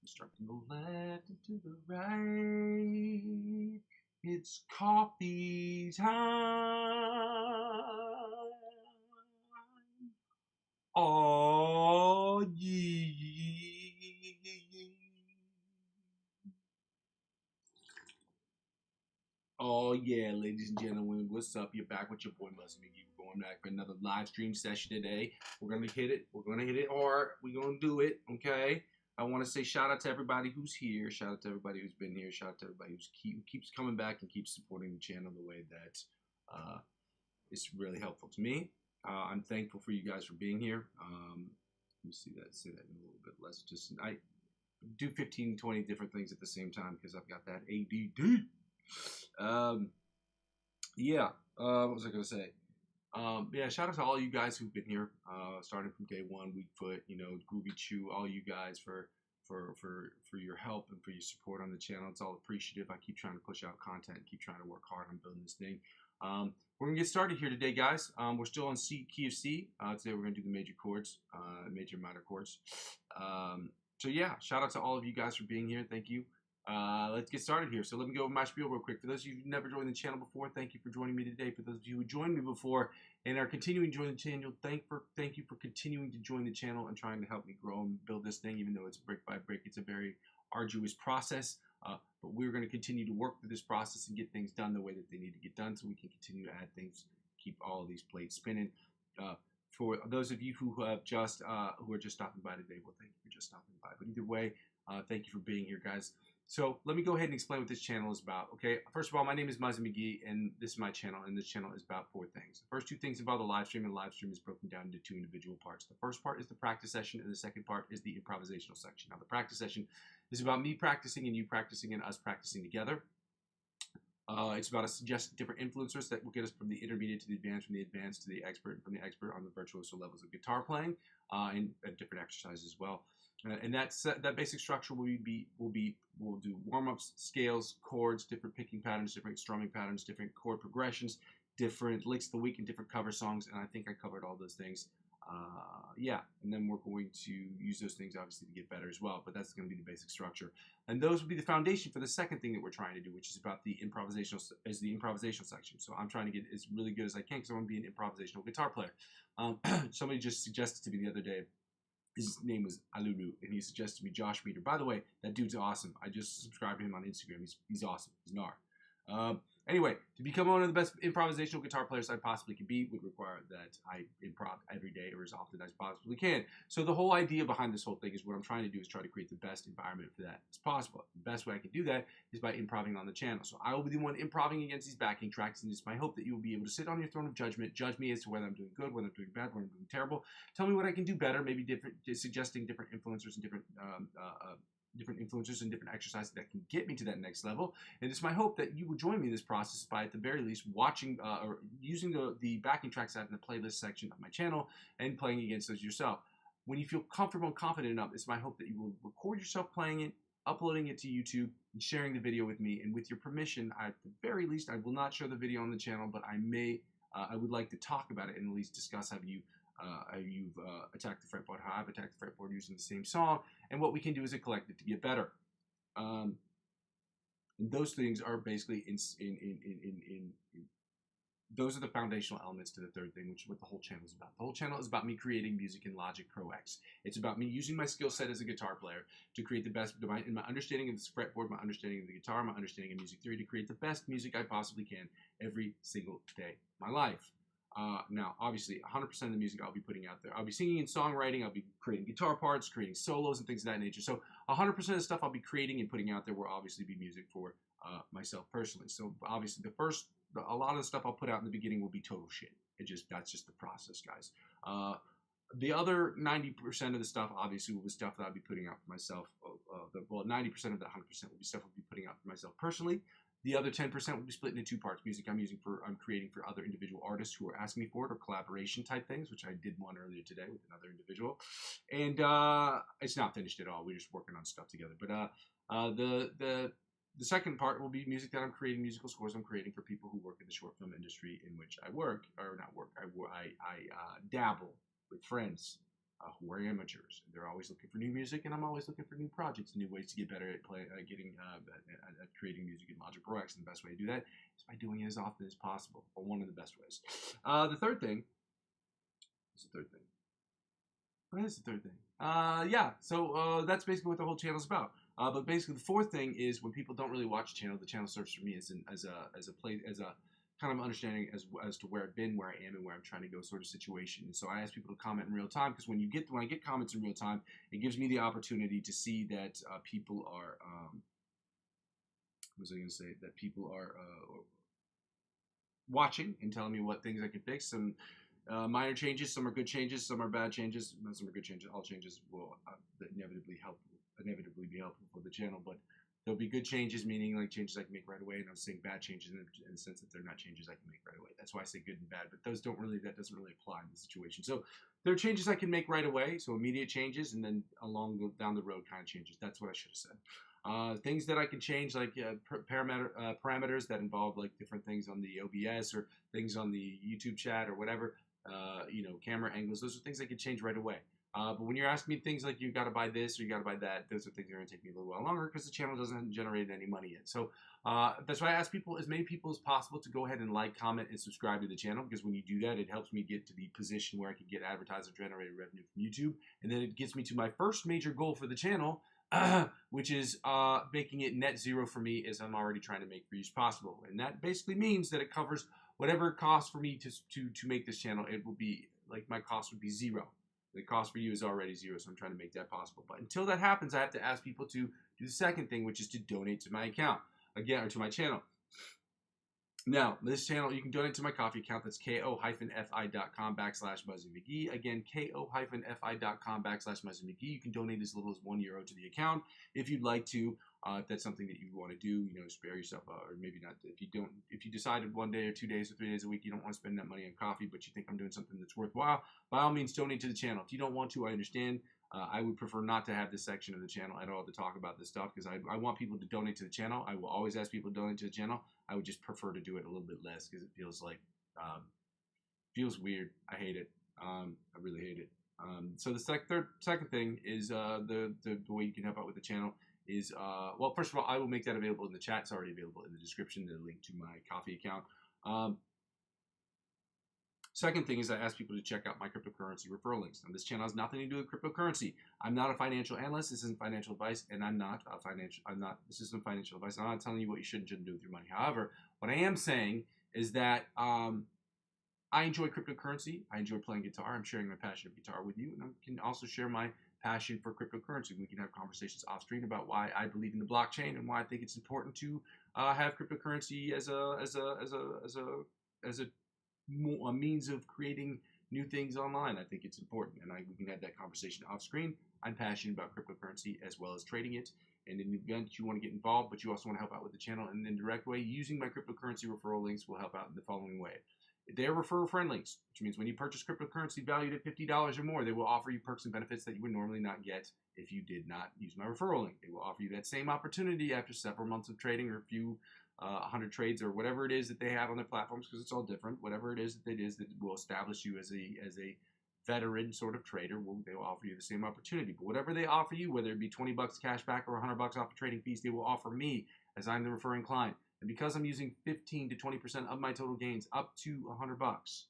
Instructing the left and to the right. It's coffee time. Oh, yeah. Oh yeah, ladies and gentlemen, what's up? You're back with your boy Muzzy McGee. We're going back for another live stream session today. We're gonna hit it. We're gonna hit it hard. We're gonna do it. Okay. I want to say shout out to everybody who's here. Shout out to everybody who's been here. Shout out to everybody who keeps coming back and keeps supporting the channel the way that it's really helpful to me. I'm thankful for you guys for being here. Let me see that. Say that in a little bit less. Just I do 15, 20 different things at the same time because I've got that ADD. Yeah, what was I gonna say? Yeah, shout out to all you guys who've been here, starting from day one, Weakfoot, Groovy Chew, all you guys for your help and for your support on the channel. It's all appreciative. I keep trying to push out content, keep trying to work hard on building this thing. We're gonna get started here today, guys. We're still on key of C. Today we're gonna do the major chords, major minor chords. So yeah, shout out to all of you guys for being here. Thank you. Let's get started here. So let me go over my spiel real quick. For those of you who've never joined the channel before, thank you for joining me today. For those of you who joined me before and are continuing to join the channel, thank you for continuing to join the channel and trying to help me grow and build this thing, even though it's brick by brick. It's a very arduous process, but we're going to continue to work through this process and get things done the way that they need to get done so we can continue to add things, keep all of these plates spinning. For those of you who have just who are just stopping by today, well, thank you for just stopping by. But either way, thank you for being here, guys. So let me go ahead and explain what this channel is about. Okay, first of all, my name is Muzzy McGee, and this is my channel, and this channel is about 4 things. The first 2 things involve the live stream, and the live stream is broken down into 2 individual parts. The first part is the practice session, and the second part is the improvisational section. Now, the practice session is about me practicing and you practicing and us practicing together. It's about us suggesting different influencers that will get us from the intermediate to the advanced, from the advanced to the expert, and from the expert on the virtuoso levels of guitar playing, and different exercises as well. And that basic structure we'll do warm-ups, scales, chords, different picking patterns, different strumming patterns, different chord progressions, different licks of the week, and different cover songs. And I think I covered all those things. Yeah, and then we're going to use those things obviously to get better as well. But that's going to be the basic structure, and those will be the foundation for the second thing that we're trying to do, which is about the improvisational section. So I'm trying to get as really good as I can because I want to be an improvisational guitar player. Somebody just suggested to me the other day. His name was Alulu, and he suggested me Josh Meter. By the way, that dude's awesome. I just subscribed to him on Instagram. He's awesome. He's gnar. Anyway, to become one of the best improvisational guitar players I possibly can be would require that I improv every day or as often as I possibly can. So the whole idea behind this whole thing is what I'm trying to do is try to create the best environment for that as possible. The best way I can do that is by improving on the channel. So I will be the one improving against these backing tracks, and it's my hope that you will be able to sit on your throne of judgment, judge me as to whether I'm doing good, whether I'm doing bad, whether I'm doing terrible. Tell me what I can do better, maybe suggesting different influencers and different influencers and different exercises that can get me to that next level. And it's my hope that you will join me in this process by at the very least watching or using the backing tracks out in the playlist section of my channel and playing against those yourself. When you feel comfortable and confident enough, it's my hope that you will record yourself playing it, uploading it to YouTube, and sharing the video with me. And with your permission, at the very least, I will not show the video on the channel, but I would like to talk about it and at least discuss how you've attacked the fretboard, how I've attacked the fretboard using the same song, and what we can do as a collective to get better. And those things are basically those are the foundational elements to the third thing, which is what the whole channel is about. The whole channel is about me creating music in Logic Pro X. It's about me using my skill set as a guitar player to create the best, in my understanding of this fretboard, my understanding of the guitar, my understanding of music theory, to create the best music I possibly can every single day of my life. Now, obviously, 100% of the music I'll be putting out there, I'll be singing and songwriting, I'll be creating guitar parts, creating solos and things of that nature. So 100% of the stuff I'll be creating and putting out there will obviously be music for myself personally. So obviously, a lot of the stuff I'll put out in the beginning will be total shit. That's just the process, guys. The other 90% of the stuff, obviously, will be stuff that I'll be putting out for myself. Well, 90% of that 100% will be stuff I'll be putting out for myself personally. The other 10% will be split into 2 parts. Music I'm creating for other individual artists who are asking me for it, or collaboration type things, which I did one earlier today with another individual. And it's not finished at all. We're just working on stuff together. But the second part will be music that I'm creating, musical scores I'm creating for people who work in the short film industry in which I work, or not work. I dabble with friends. who are amateurs. They're always looking for new music, and I'm always looking for new projects, new ways to get better at at creating music in Logic Pro X. And the best way to do that is by doing it as often as possible, or one of the best ways. The third thing. What's the third thing? What is the third thing? Yeah. So that's basically what the whole channel is about. But basically, the fourth thing is when people don't really watch the channel serves for me as a kind of understanding as to where I've been, where I am, and where I'm trying to go, sort of situation. And so I ask people to comment in real time, because when I get comments in real time, it gives me the opportunity to see that people are what was I going to say? That people are watching and telling me what things I can fix. Some minor changes, some are good changes, some are bad changes. Some are good changes. All changes will inevitably be helpful for the channel, but there'll be good changes, meaning like changes I can make right away, and I'm saying bad changes in the sense that they're not changes I can make right away. That's why I say good and bad, but that doesn't really apply in the situation. So there are changes I can make right away, so immediate changes, and then down the road kind of changes. That's what I should have said. Things that I can change, like parameters that involve like different things on the OBS or things on the YouTube chat or whatever, camera angles. Those are things I can change right away. But when you're asking me things like you got to buy this or you got to buy that, those are things that are going to take me a little while longer, because the channel doesn't generate any money yet. So that's why I ask people, as many people as possible, to go ahead and like, comment, and subscribe to the channel, because when you do that, it helps me get to the position where I can get advertiser-generated revenue from YouTube, and then it gets me to my first major goal for the channel, which is making it net zero for me, as I'm already trying to make views possible. And that basically means that it covers whatever it costs for me to make this channel. It will be like my cost would be zero. The cost for you is already zero, so I'm trying to make that possible. But until that happens, I have to ask people to do the second thing, which is to donate to my account, again, or to my channel. Now, this channel, you can donate to my Ko-fi account. That's ko-fi.com/Muzzy McGee. Again, ko-fi.com/Muzzy McGee. You can donate as little as €1 to the account if you'd like to. If that's something that you want to do, spare yourself, or maybe not. If you decided 1 day or 2 days or 3 days a week you don't want to spend that money on coffee, but you think I'm doing something that's worthwhile, by all means, donate to the channel. If you don't want to, I understand. I would prefer not to have this section of the channel at all to talk about this stuff, because I want people to donate to the channel. I will always ask people to donate to the channel. I would just prefer to do it a little bit less, because it feels like feels weird. I hate it. I really hate it. So the second thing is the way you can help out with the channel is, well, first of all, I will make that available in the chat. It's already available in the description, the link to my Ko-fi account. Second thing is I ask people to check out my cryptocurrency referral links. Now, this channel has nothing to do with cryptocurrency. I'm not a financial analyst. This isn't financial advice, and this isn't financial advice. I'm not telling you what you should and shouldn't do with your money. However, what I am saying is that I enjoy cryptocurrency. I enjoy playing guitar. I'm sharing my passion of guitar with you, and I can also share my passion for cryptocurrency. We can have conversations off screen about why I believe in the blockchain and why I think it's important to have cryptocurrency as a means of creating new things online. I think it's important, and we can have that conversation off screen. I'm passionate about cryptocurrency as well as trading it, and in the event you want to get involved, but you also want to help out with the channel in an indirect way, using my cryptocurrency referral links will help out in the following way. They're referral friend links, which means when you purchase cryptocurrency valued at $50 or more, they will offer you perks and benefits that you would normally not get if you did not use my referral link. They will offer you that same opportunity after several months of trading, or a few 100 trades, or whatever it is that they have on their platforms, because it's all different. Whatever it is that will establish you as a veteran sort of trader, they will offer you the same opportunity. But whatever they offer you, whether it be $20 cash back or $100 off the trading fees, they will offer me, as I'm the referring client. And because I'm using 15 to 20% of my total gains up to $100,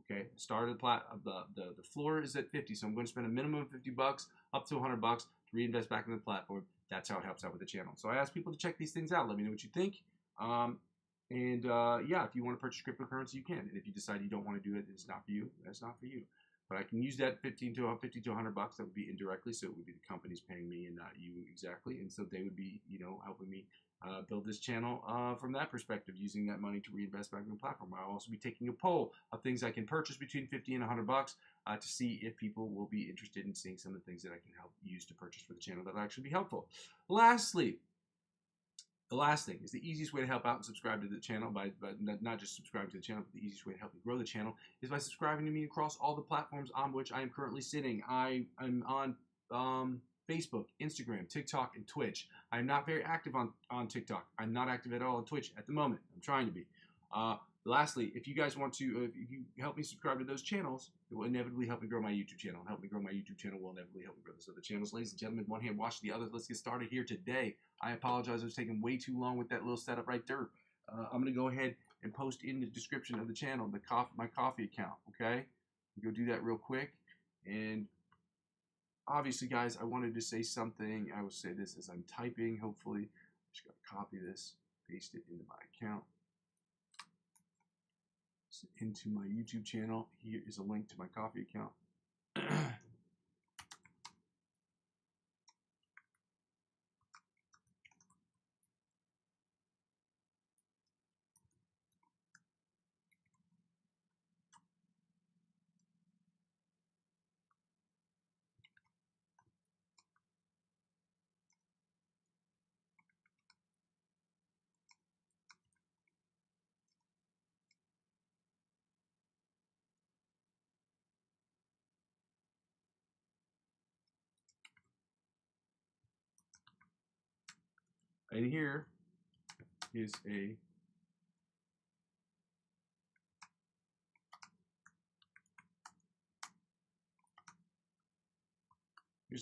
okay, start of the floor is at 50, so I'm going to spend a minimum of $50 up to $100 to reinvest back in the platform. That's how it helps out with the channel. So I ask people to check these things out. Let me know what you think. Yeah, if you want to purchase cryptocurrency, you can. And if you decide you don't want to do it, it's not for you. That's not for you. But I can use that 50 to $100. That would be indirectly, so it would be the companies paying me and not you exactly. And so they would be, helping me build this channel from that perspective, using that money to reinvest back in the platform. I'll also be taking a poll of things I can purchase between 50 and $100 to see if people will be interested in seeing some of the things that I can help use to purchase for the channel that will actually be helpful. Lastly, the last thing is the easiest way to help out and subscribe to the channel, by not just subscribing to the channel, but the easiest way to help me grow the channel is by subscribing to me across all the platforms on which I am currently sitting. I am on Facebook, Instagram, TikTok, and Twitch. I'm not very active on TikTok. I'm not active at all on Twitch at the moment. I'm trying to be. Lastly, if you guys want to, if you help me subscribe to those channels, it will inevitably help me grow my YouTube channel. And help me grow my YouTube channel will inevitably help me grow this other channels. Ladies and gentlemen, one hand wash the other. Let's get started here today. I apologize, I was taking way too long with that little setup right there. I'm going to go ahead and post in the description of the channel my coffee account, okay? Go do that real quick. And obviously, guys, I wanted to say something. I will say this as I'm typing, hopefully. I'm just going to copy this, paste it into my account. Into my YouTube channel. Here is a link to my coffee account. And here is here's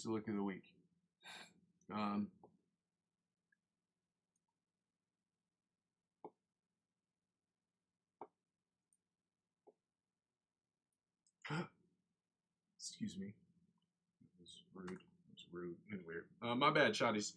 the look of the week. Excuse me. It's rude. It's rude and weird. My bad, shotties.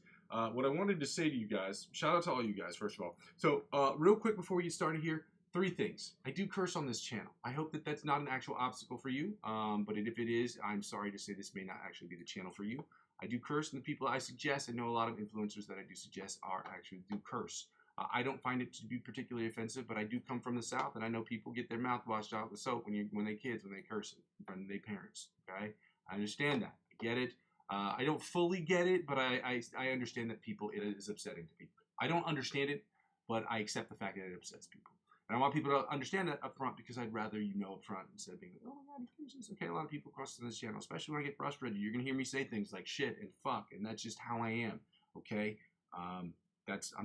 What I wanted to say to you guys, shout out to all you guys, first of all. So, real quick before we get started here, 3 things. I do curse on this channel. I hope that that's not an actual obstacle for you, but if it is, I'm sorry to say this may not actually be the channel for you. I do curse, and the people I suggest, I know a lot of influencers that I do suggest are actually do curse. I don't find it to be particularly offensive, but I do come from the South, and I know people get their mouth washed out with soap when they kids, when they curse in front of their parents, okay? I understand that. I get it. I don't fully get it, but I understand that it is upsetting to people. I don't understand it, but I accept the fact that it upsets people. And I want people to understand that up front because I'd rather you know up front instead of being like, oh my God, he curses. Okay, a lot of people cross this channel, especially when I get frustrated. You're going to hear me say things like shit and fuck, and that's just how I am, okay? I'm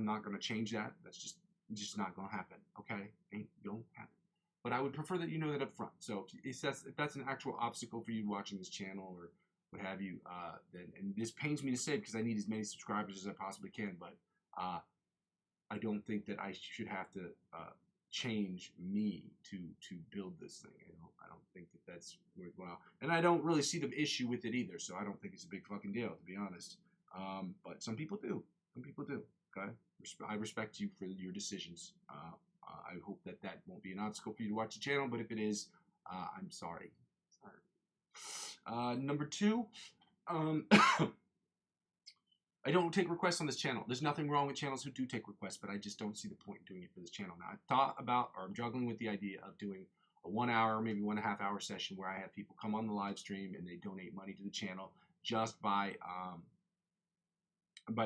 not going to change that. That's just not going to happen, okay? Ain't going to happen. But I would prefer that you know that up front. So if that's an actual obstacle for you watching this channel or what have you, then, and this pains me to say because I need as many subscribers as I possibly can, but I don't think that I should have to change me to build this thing. I don't think that that's worthwhile, and I don't really see the issue with it either. So I don't think it's a big fucking deal, to be honest. But some people do. Some people do. Okay, I respect you for your decisions. I hope that won't be an obstacle for you to watch the channel. But if it is, I'm sorry. Number 2, I don't take requests on this channel. There's nothing wrong with channels who do take requests, but I just don't see the point in doing it for this channel. Now, I've thought about, or I'm juggling with the idea of doing a 1 hour, maybe 1.5 hour session where I have people come on the live stream and they donate money to the channel just by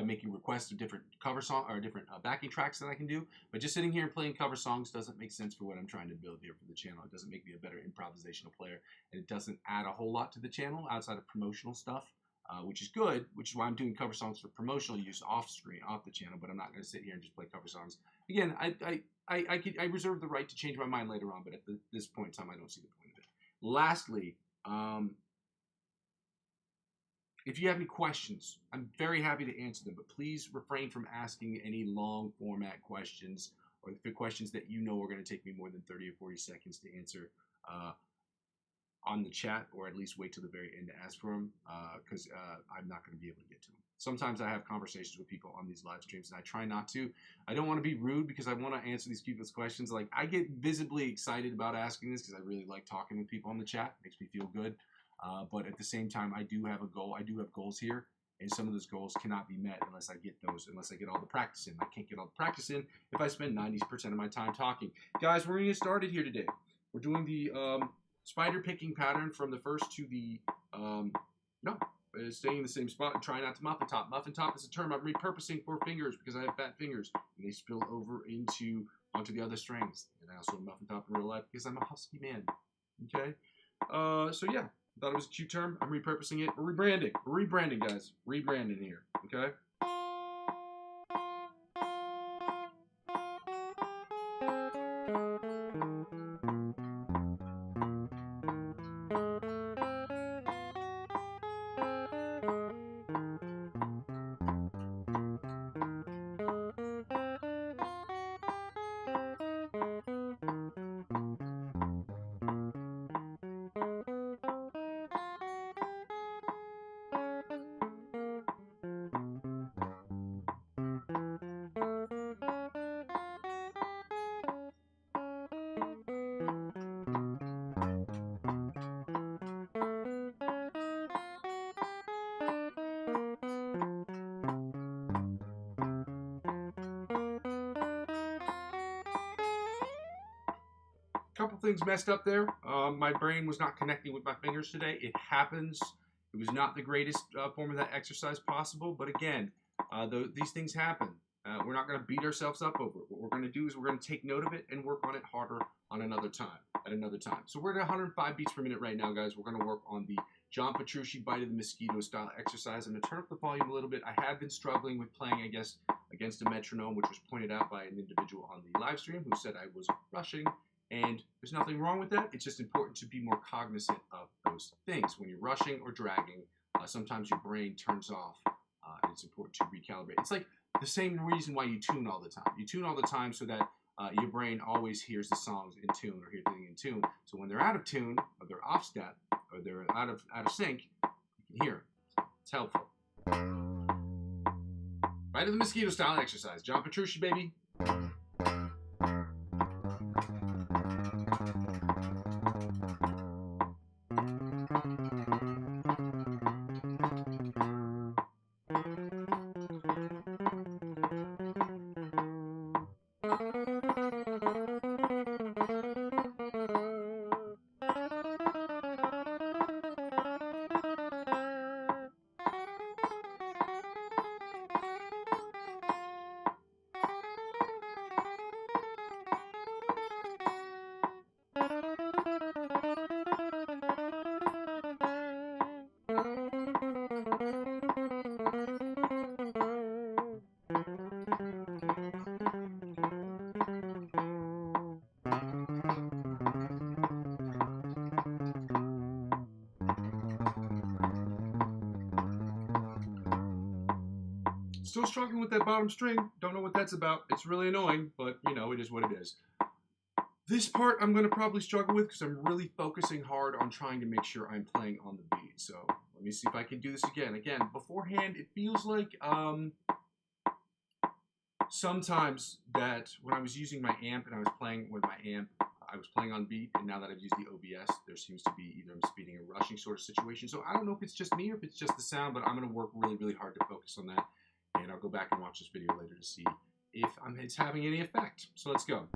making requests of different cover song or different backing tracks that I can do. But just sitting here and playing cover songs doesn't make sense for what I'm trying to build here for the channel. It doesn't make me a better improvisational player, and it doesn't add a whole lot to the channel outside of promotional stuff, which is good, which is why I'm doing cover songs for promotional use off the channel, but I'm not going to sit here and just play cover songs. Again, I reserve the right to change my mind later on, but at this point in time, I don't see the point of it. Lastly, if you have any questions, I'm very happy to answer them, but please refrain from asking any long format questions or the questions that you know are going to take me more than 30 or 40 seconds to answer on the chat, or at least wait till the very end to ask for them because I'm not going to be able to get to them. Sometimes I have conversations with people on these live streams, and I try not to. I don't want to be rude because I want to answer these people's questions. Like, I get visibly excited about asking this because I really like talking with people on the chat. It makes me feel good. But at the same time, I do have a goal. I do have goals here, and some of those goals cannot be met unless I get all the practice in. I can't get all the practice in if I spend 90% of my time talking. Guys, we're going to get started here today. We're doing the spider picking pattern from the first to the, staying in the same spot and try not to muffin top. Muffin top is a term I'm repurposing for fingers because I have fat fingers, and they spill over onto the other strings. And I also muffin top in real life because I'm a husky man. Okay? So yeah. Thought it was a cute term. I'm repurposing it. We're rebranding. We're rebranding, guys. Rebranding here. Okay? things messed up there. My brain was not connecting with my fingers today. It happens. It was not the greatest form of that exercise possible, but again, these things happen. We're not going to beat ourselves up over it. What we're going to do is we're going to take note of it and work on it harder on another time, at another time. So we're at 105 beats per minute right now, guys. We're going to work on the John Petrucci Bite of the Mosquito style exercise. I'm going to turn up the volume a little bit. I have been struggling with playing, I guess, against a metronome, which was pointed out by an individual on the live stream who said I was rushing, and there's nothing wrong with that. It's just important to be more cognizant of those things. When you're rushing or dragging, sometimes your brain turns off, and it's important to recalibrate. It's like the same reason why you tune all the time. You tune all the time so that your brain always hears the songs in tune or hears everything in tune. So when they're out of tune, or they're off step, or they're out of sync, you can hear them. It's helpful. Bite of the Mosquito style exercise. John Petrucci, baby. Still struggling with that bottom string. Don't know what that's about. It's really annoying, but you know, it is what it is. This part I'm going to probably struggle with because I'm really focusing hard on trying to make sure I'm playing on the beat. So let me see if I can do this again. Again, beforehand, it feels like sometimes that when I was using my amp and I was playing with my amp, I was playing on beat, and now that I've used the OBS, there seems to be either I'm speeding or rushing sort of situation. So I don't know if it's just me or if it's just the sound, but I'm going to work really, really hard to focus on that. And I'll go back and watch this video later to see if it's having any effect. So let's go.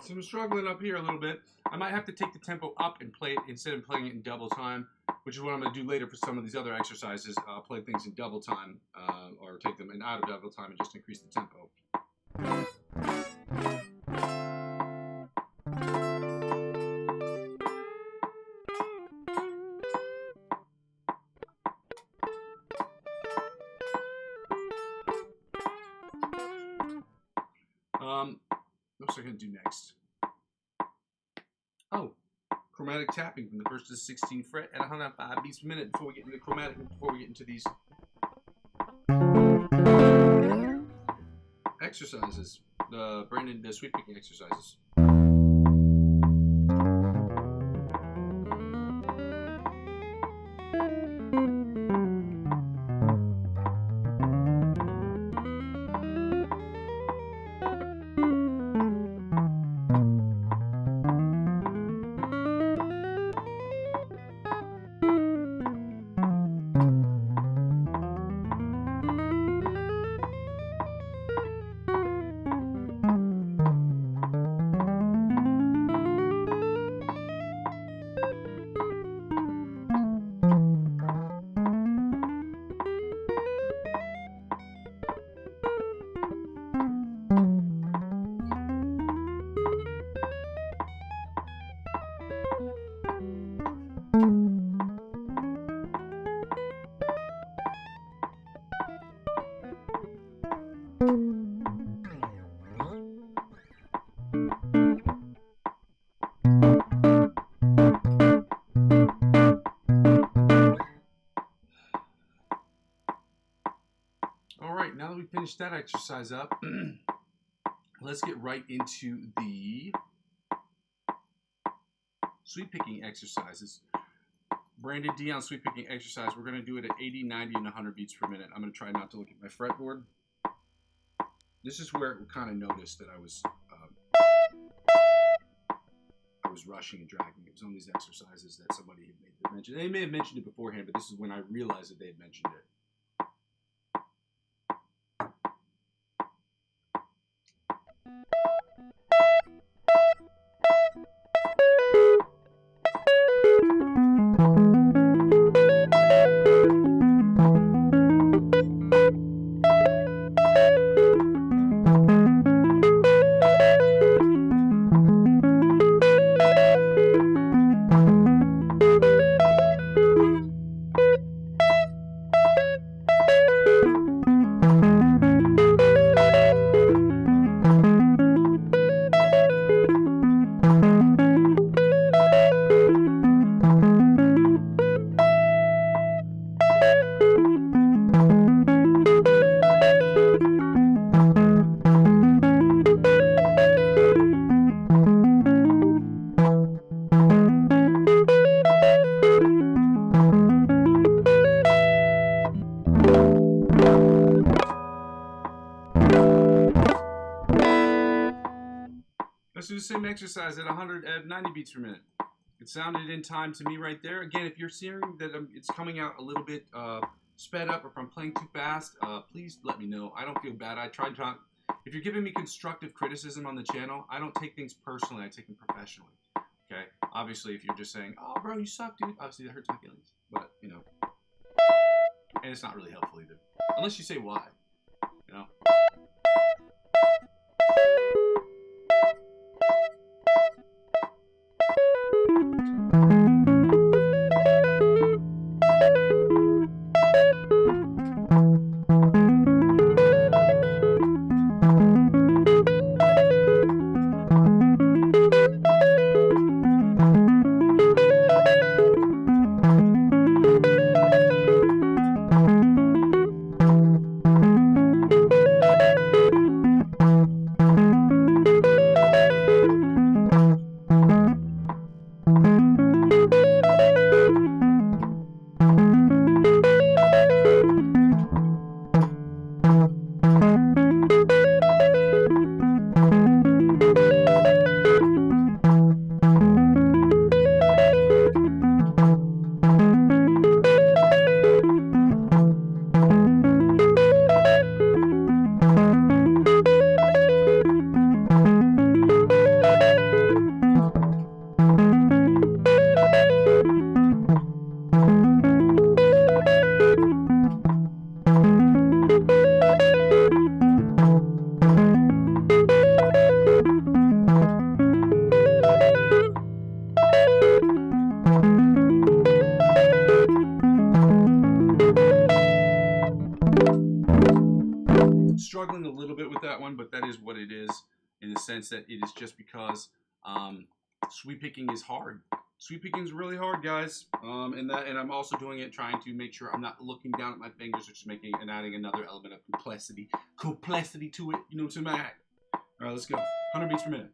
So I'm struggling up here a little bit. I might have to take the tempo up and play it instead of playing it in double time, which is what I'm going to do later for some of these other exercises. I'll play things in double time or take them out of double time and just increase the tempo. What was I going to do next? Oh, chromatic tapping from the 1st to the 16th fret at 105 beats per minute before we get into chromatic, before we get into these exercises, the sweep picking exercises. All right, now that we finished that exercise up, let's get right into the sweep picking exercises. Branded D on sweep picking exercise. We're going to do it at 80, 90, and 100 beats per minute. I'm going to try not to look at my fretboard. This is where it kind of noticed that I was rushing and dragging. It was on these exercises that somebody had made the mention. They may have mentioned it beforehand, but this is when I realized that they had mentioned it. Let's do the same exercise at 90 beats per minute. It sounded in time to me right there. Again, if you're seeing that it's coming out a little bit sped up, or if I'm playing too fast, please let me know. I don't feel bad. I try to. If you're giving me constructive criticism on the channel, I don't take things personally. I take them professionally. Okay. Obviously, if you're just saying, "Oh, bro, you suck, dude," obviously that hurts my feelings. But you know, and it's not really helpful either, unless you say why. You know. Struggling a little bit with that one, but that is what it is, in the sense that it is just because sweep picking is hard. Sweep picking is really hard, guys, and I'm also doing it trying to make sure I'm not looking down at my fingers, or just making and adding another element of complexity to it. You know what I'm saying? All right, let's go. 100 beats per minute.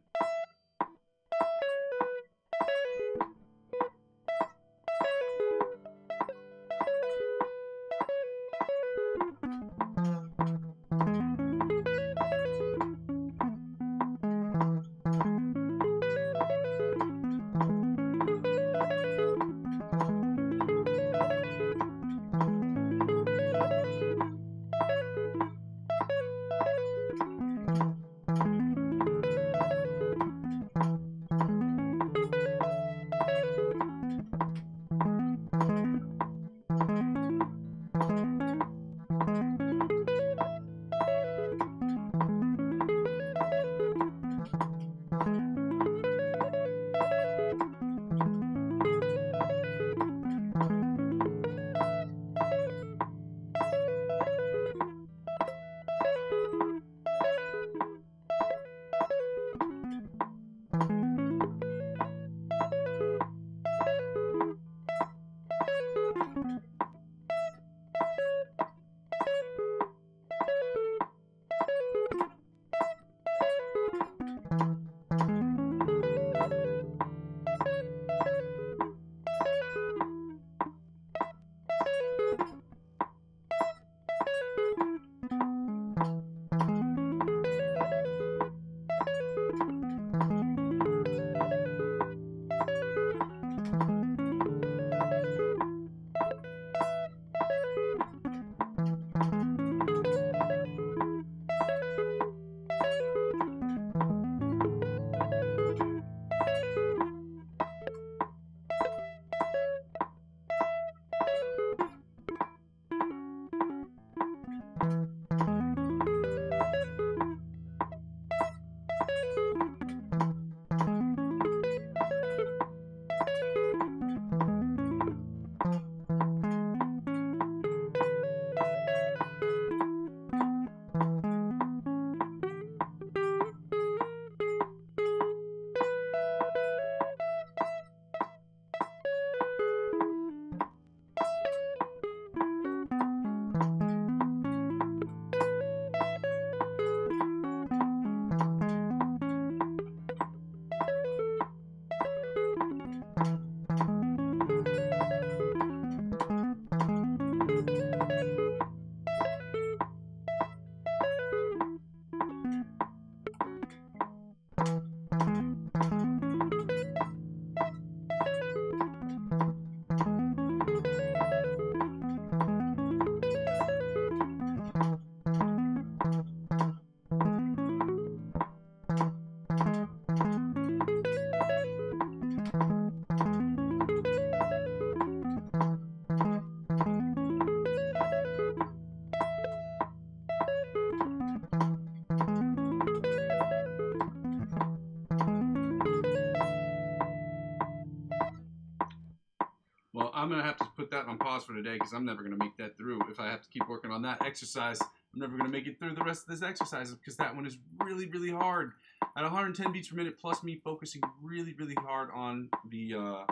have to put that on pause for today because I'm never going to make that through. If I have to keep working on that exercise, I'm never going to make it through the rest of this exercise because that one is really, really hard. At 110 beats per minute, plus me focusing really, really hard on the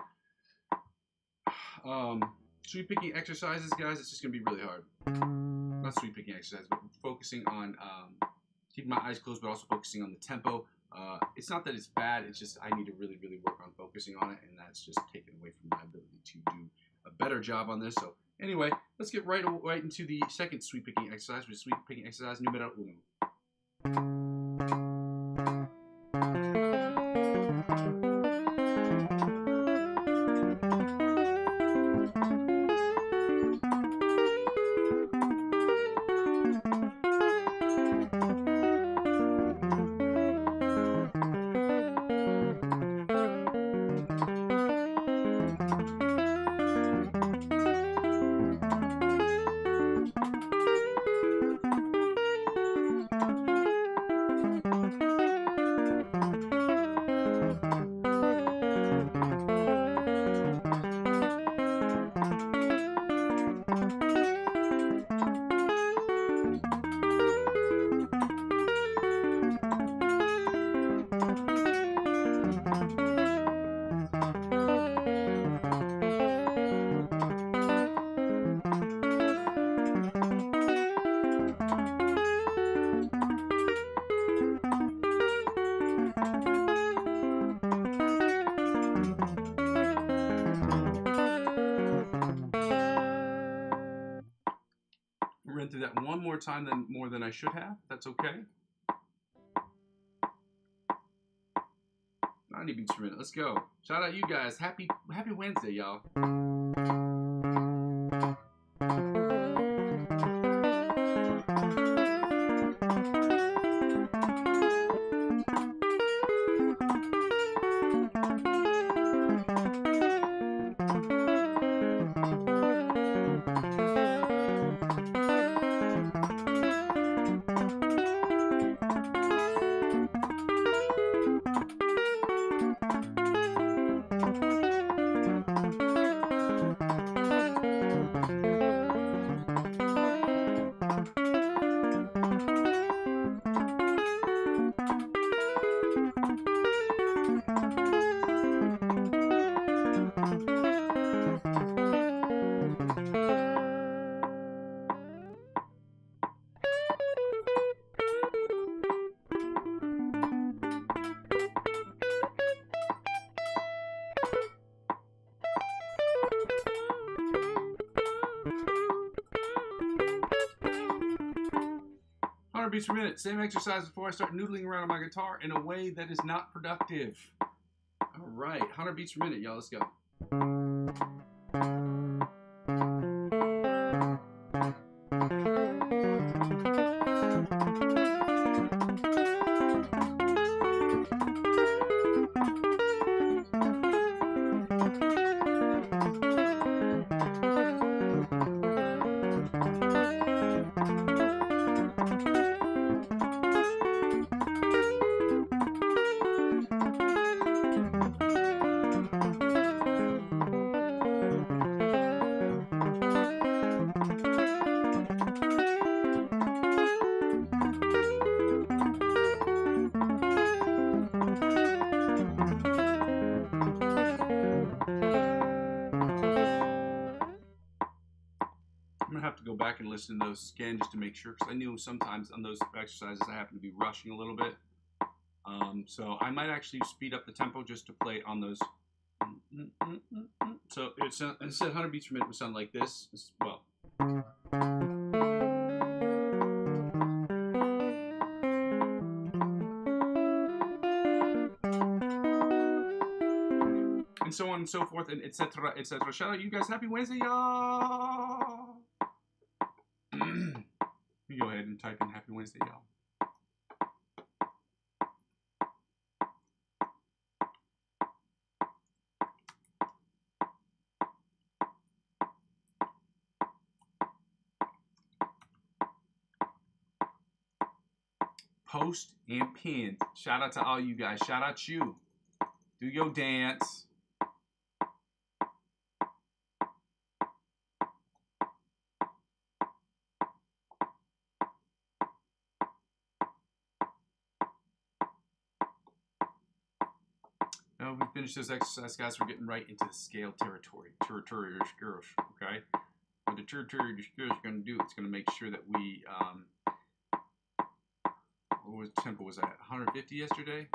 sweep picking exercises, guys, it's just going to be really hard. Not sweep picking exercises, but focusing on keeping my eyes closed, but also focusing on the tempo. It's not that it's bad, it's just I need to really, really work on focusing on it, and that's just taken away from my ability to do a better job on this. So anyway, let's get right into the second sweep picking exercise, which is sweep picking exercise numero uno. Run through that one more time, more than I should have. That's okay. 90 beats per minute. Let's go. Shout out you guys. Happy Wednesday, y'all. Beats per minute. Same exercise before I start noodling around on my guitar in a way that is not productive. All right, 100 beats per minute, y'all. Let's go. I'm going to have to go back and listen to those again just to make sure, because I knew sometimes on those exercises I happen to be rushing a little bit. So I might actually speed up the tempo just to play on those. So instead 100 beats per minute would sound like this. Well. And so on and so forth, and etc., etc. Shout out you guys. Happy Wednesday, y'all. You go ahead and type in Happy Wednesday, y'all. Post and pinned. Shout out to all you guys. Shout out you. Do your dance. finish this exercise, guys, we're getting right into the scale territory. Territory, okay? What the territory is going to do, it's going to make sure that we, what tempo was that? 150 yesterday?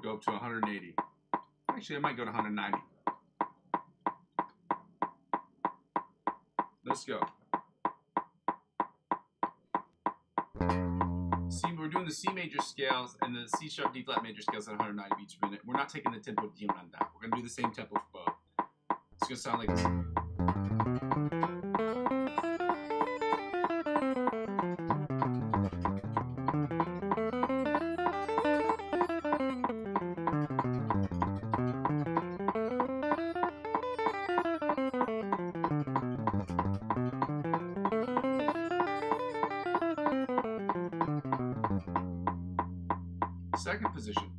Go up to 180. Actually, I might go to 190. Let's go. See, we're doing the C major scales and the C sharp D flat major scales at 190 beats per minute. We're not taking the tempo down on that. We're going to do the same tempo for both. It's going to sound like this. Second position,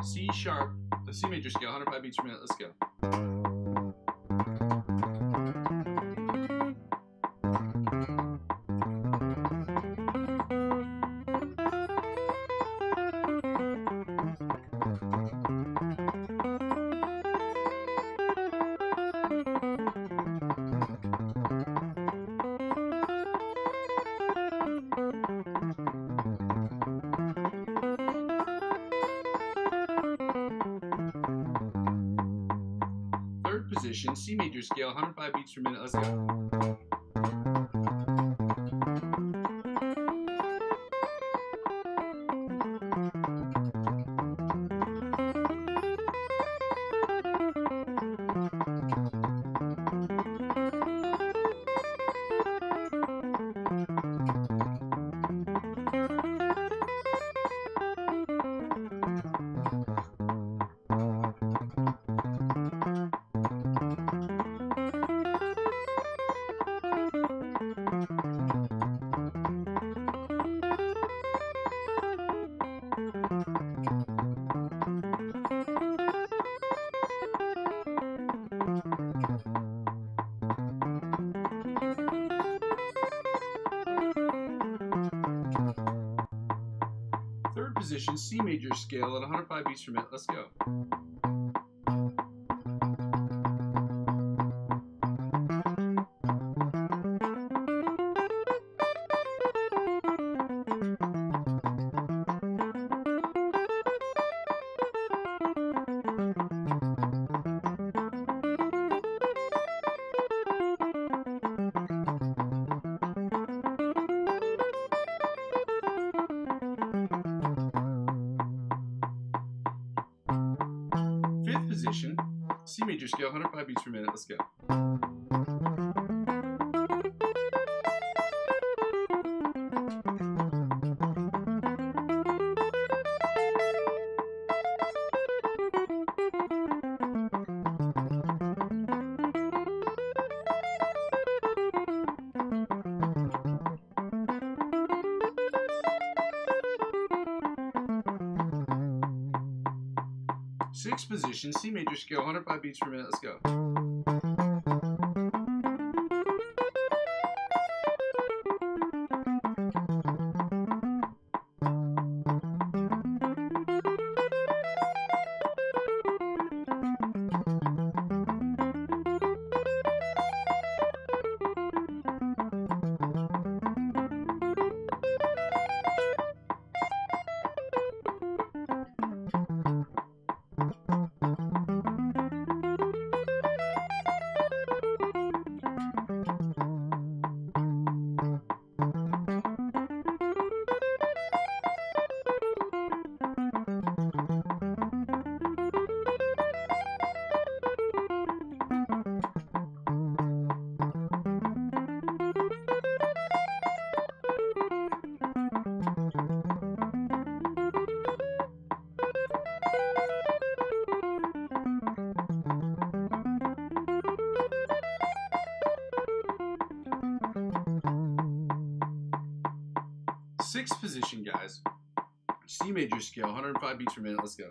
C sharp, the C major scale, 105 beats per minute. Let's go. Position, C major scale, 105 beats per minute. Let's go. Third position, C major scale at 105 beats per minute. Let's go. Fifth position, C major scale, 105 beats per minute. Let's go. Sixth position, C major scale, 105 beats per minute. Let's go. Sixth position, guys. C major scale, 105 beats per minute. Let's go.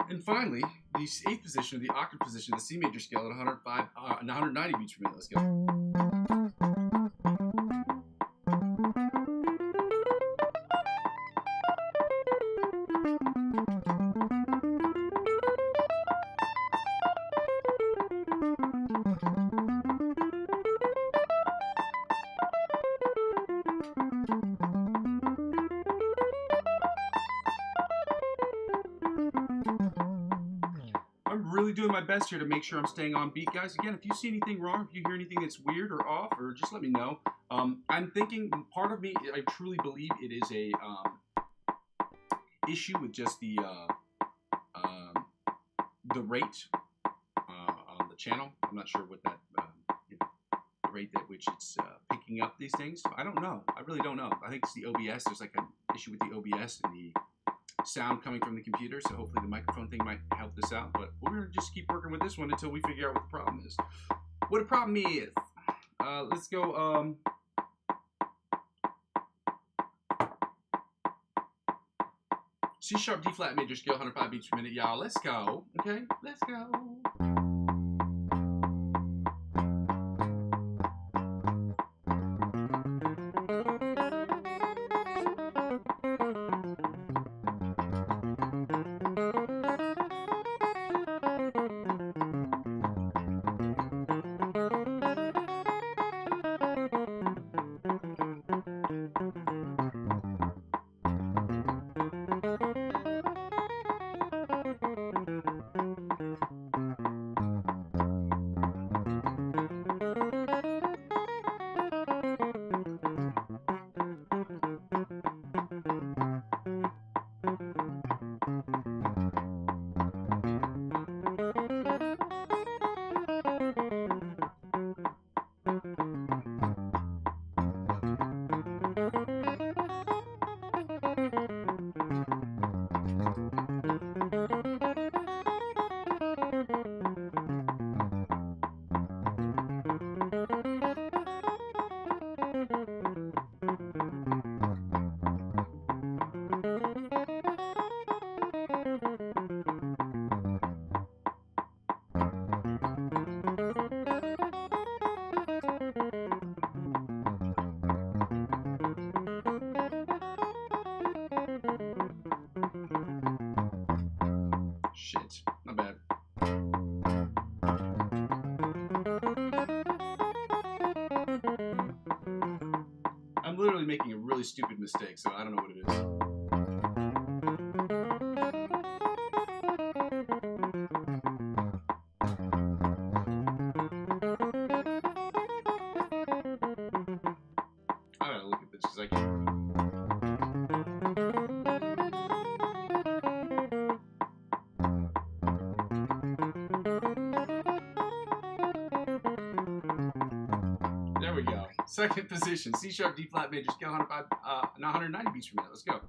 And finally, the eighth position, the octave position, the C major scale at 190 beats per minute. Let's go. I'm really doing my best here to make sure I'm staying on beat, guys. Again, if you see anything wrong, if you hear anything that's weird or off, or just let me know. I'm thinking, part of me, I truly believe it is a issue with just the rate on the channel. I'm not sure what that the rate at which it's picking up these things. So I don't know. I really don't know. I think it's the OBS. There's like an issue with the OBS and the sound coming from the computer, so hopefully the microphone thing might help this out, but we're going to just keep working with this one until we figure out what the problem is. What the problem is, let's go, C sharp, D flat major scale, 105 beats per minute, y'all, let's go, okay, let's go. Shit, not bad. I'm literally making a really stupid mistake, so I don't know what it is. I gotta look at this because I can't. There we go. Second position, C sharp, D flat major scale, 190 beats per minute. Let's go.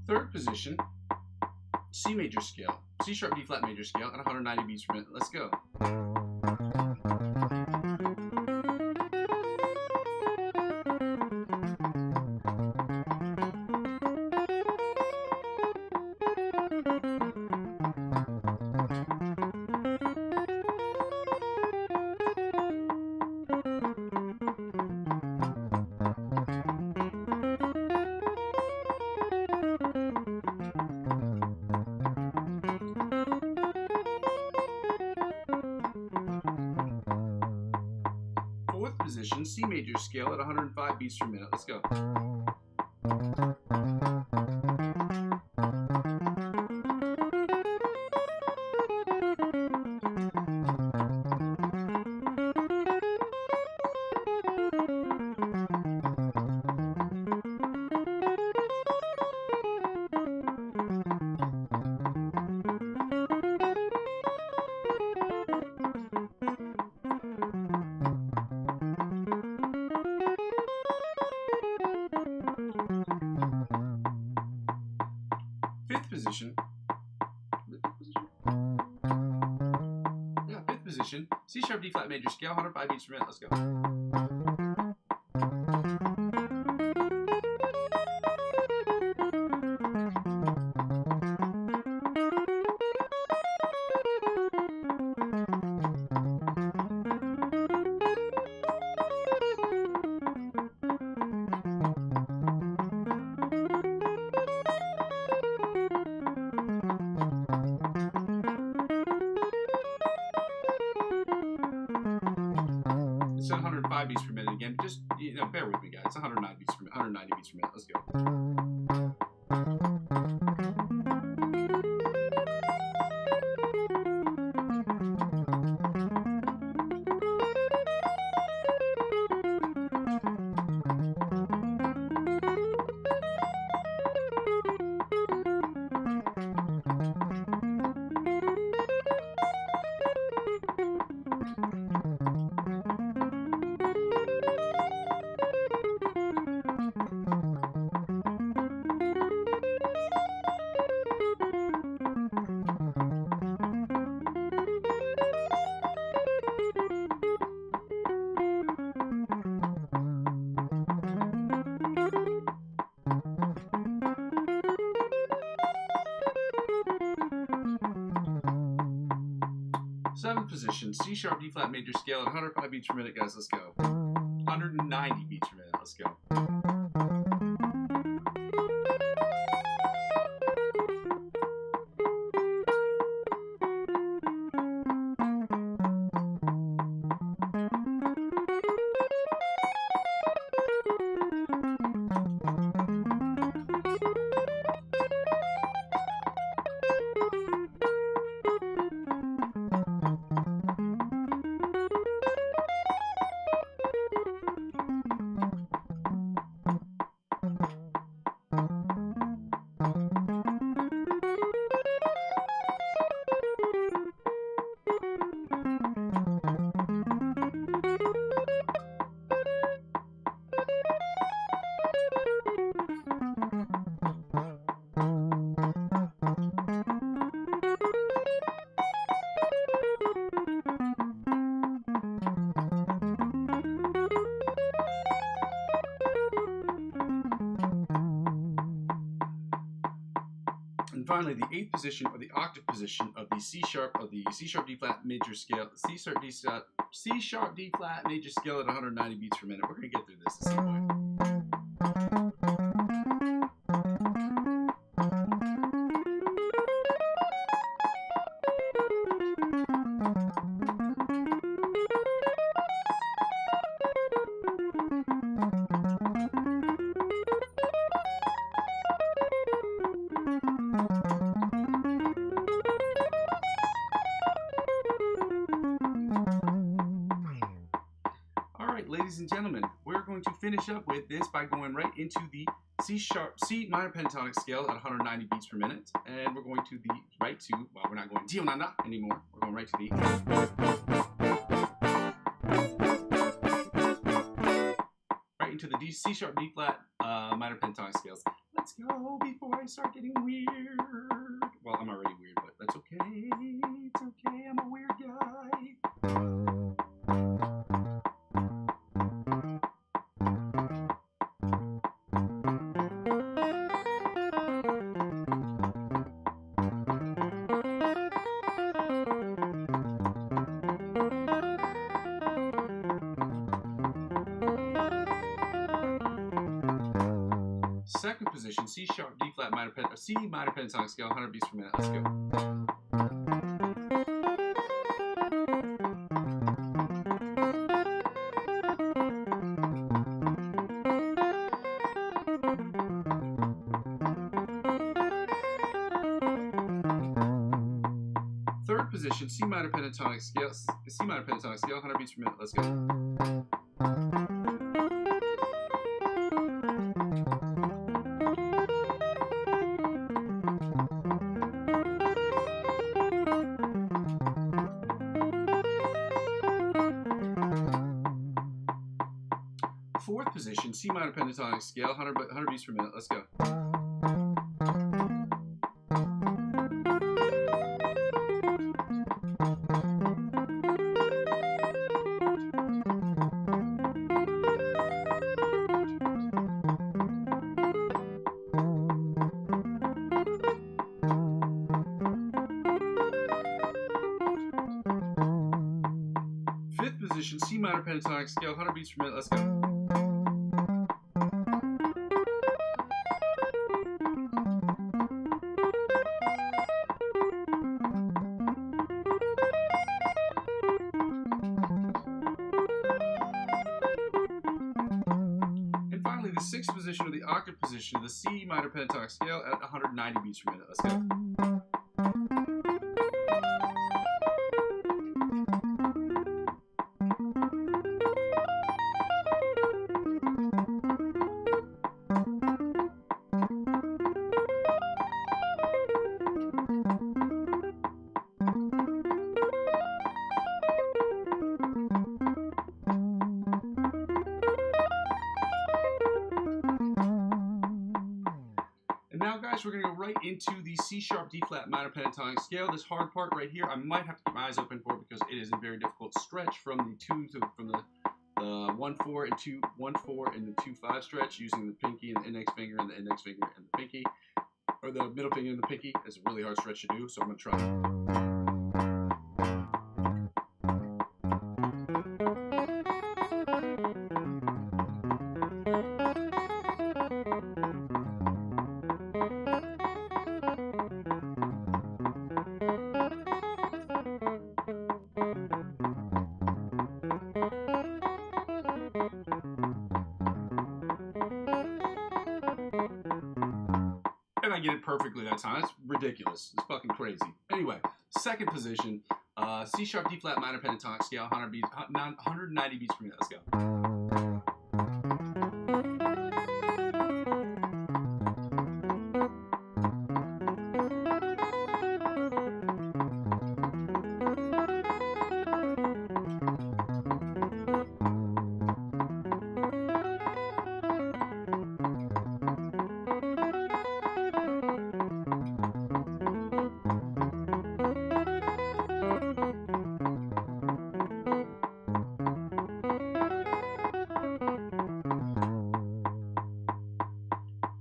Third position, C major scale, C sharp, D flat major scale at 190 beats per minute. Let's go. position, C major scale at 105 beats per minute. Let's go. Fifth position. Yeah, fifth position. C sharp, D flat major scale, 105 beats per minute. Let's go. 105 beats per minute again. Just bear with me, guys. It's 190 beats per minute. 190 beats per minute. Let's go. 7th position, C sharp, D flat major scale at 105 beats per minute, guys. Let's go. 190 beats per minute. Let's go. And finally, the 8th position, or the octave position, of the C sharp D flat major scale, C sharp D flat major scale at 190 beats per minute. We're gonna get through this at some point. Ladies and gentlemen, we're going to finish up with this by going right into the C minor pentatonic scale at 190 beats per minute, and we're going to we're not going Dio Nana anymore. We're going right to the into the C sharp D flat minor pentatonic scales. Let's go before I start getting weird. Well, I'm already weird, but that's okay. It's okay. I'm a weird guy. Second position, C sharp, D flat minor C minor pentatonic scale, 100 beats per minute. Let's go. Third position, C minor pentatonic scale, 100 beats per minute. Let's go. Fourth position, C minor pentatonic scale, 100 beats per minute. Let's go. Fifth position, C minor pentatonic scale, 100 beats per minute. Let's go. And finally, the sixth position, or the octave position, of the C minor pentatonic scale at 190 beats per minute. Let's go. And now, guys, we're going to go right into the C sharp D flat minor pentatonic scale. This hard part right here, I might have to keep my eyes open for because it is a very difficult stretch from the 1/4 and 1/4 and the 2/5 stretch using the pinky and the index finger and the index finger and the pinky, or the middle finger and the pinky. It's a really hard stretch to do, so I'm going to try. And I get it perfectly that time. It's ridiculous. It's fucking crazy. Anyway, second position, C sharp D flat minor pentatonic scale, 190 beats per minute. Let's go.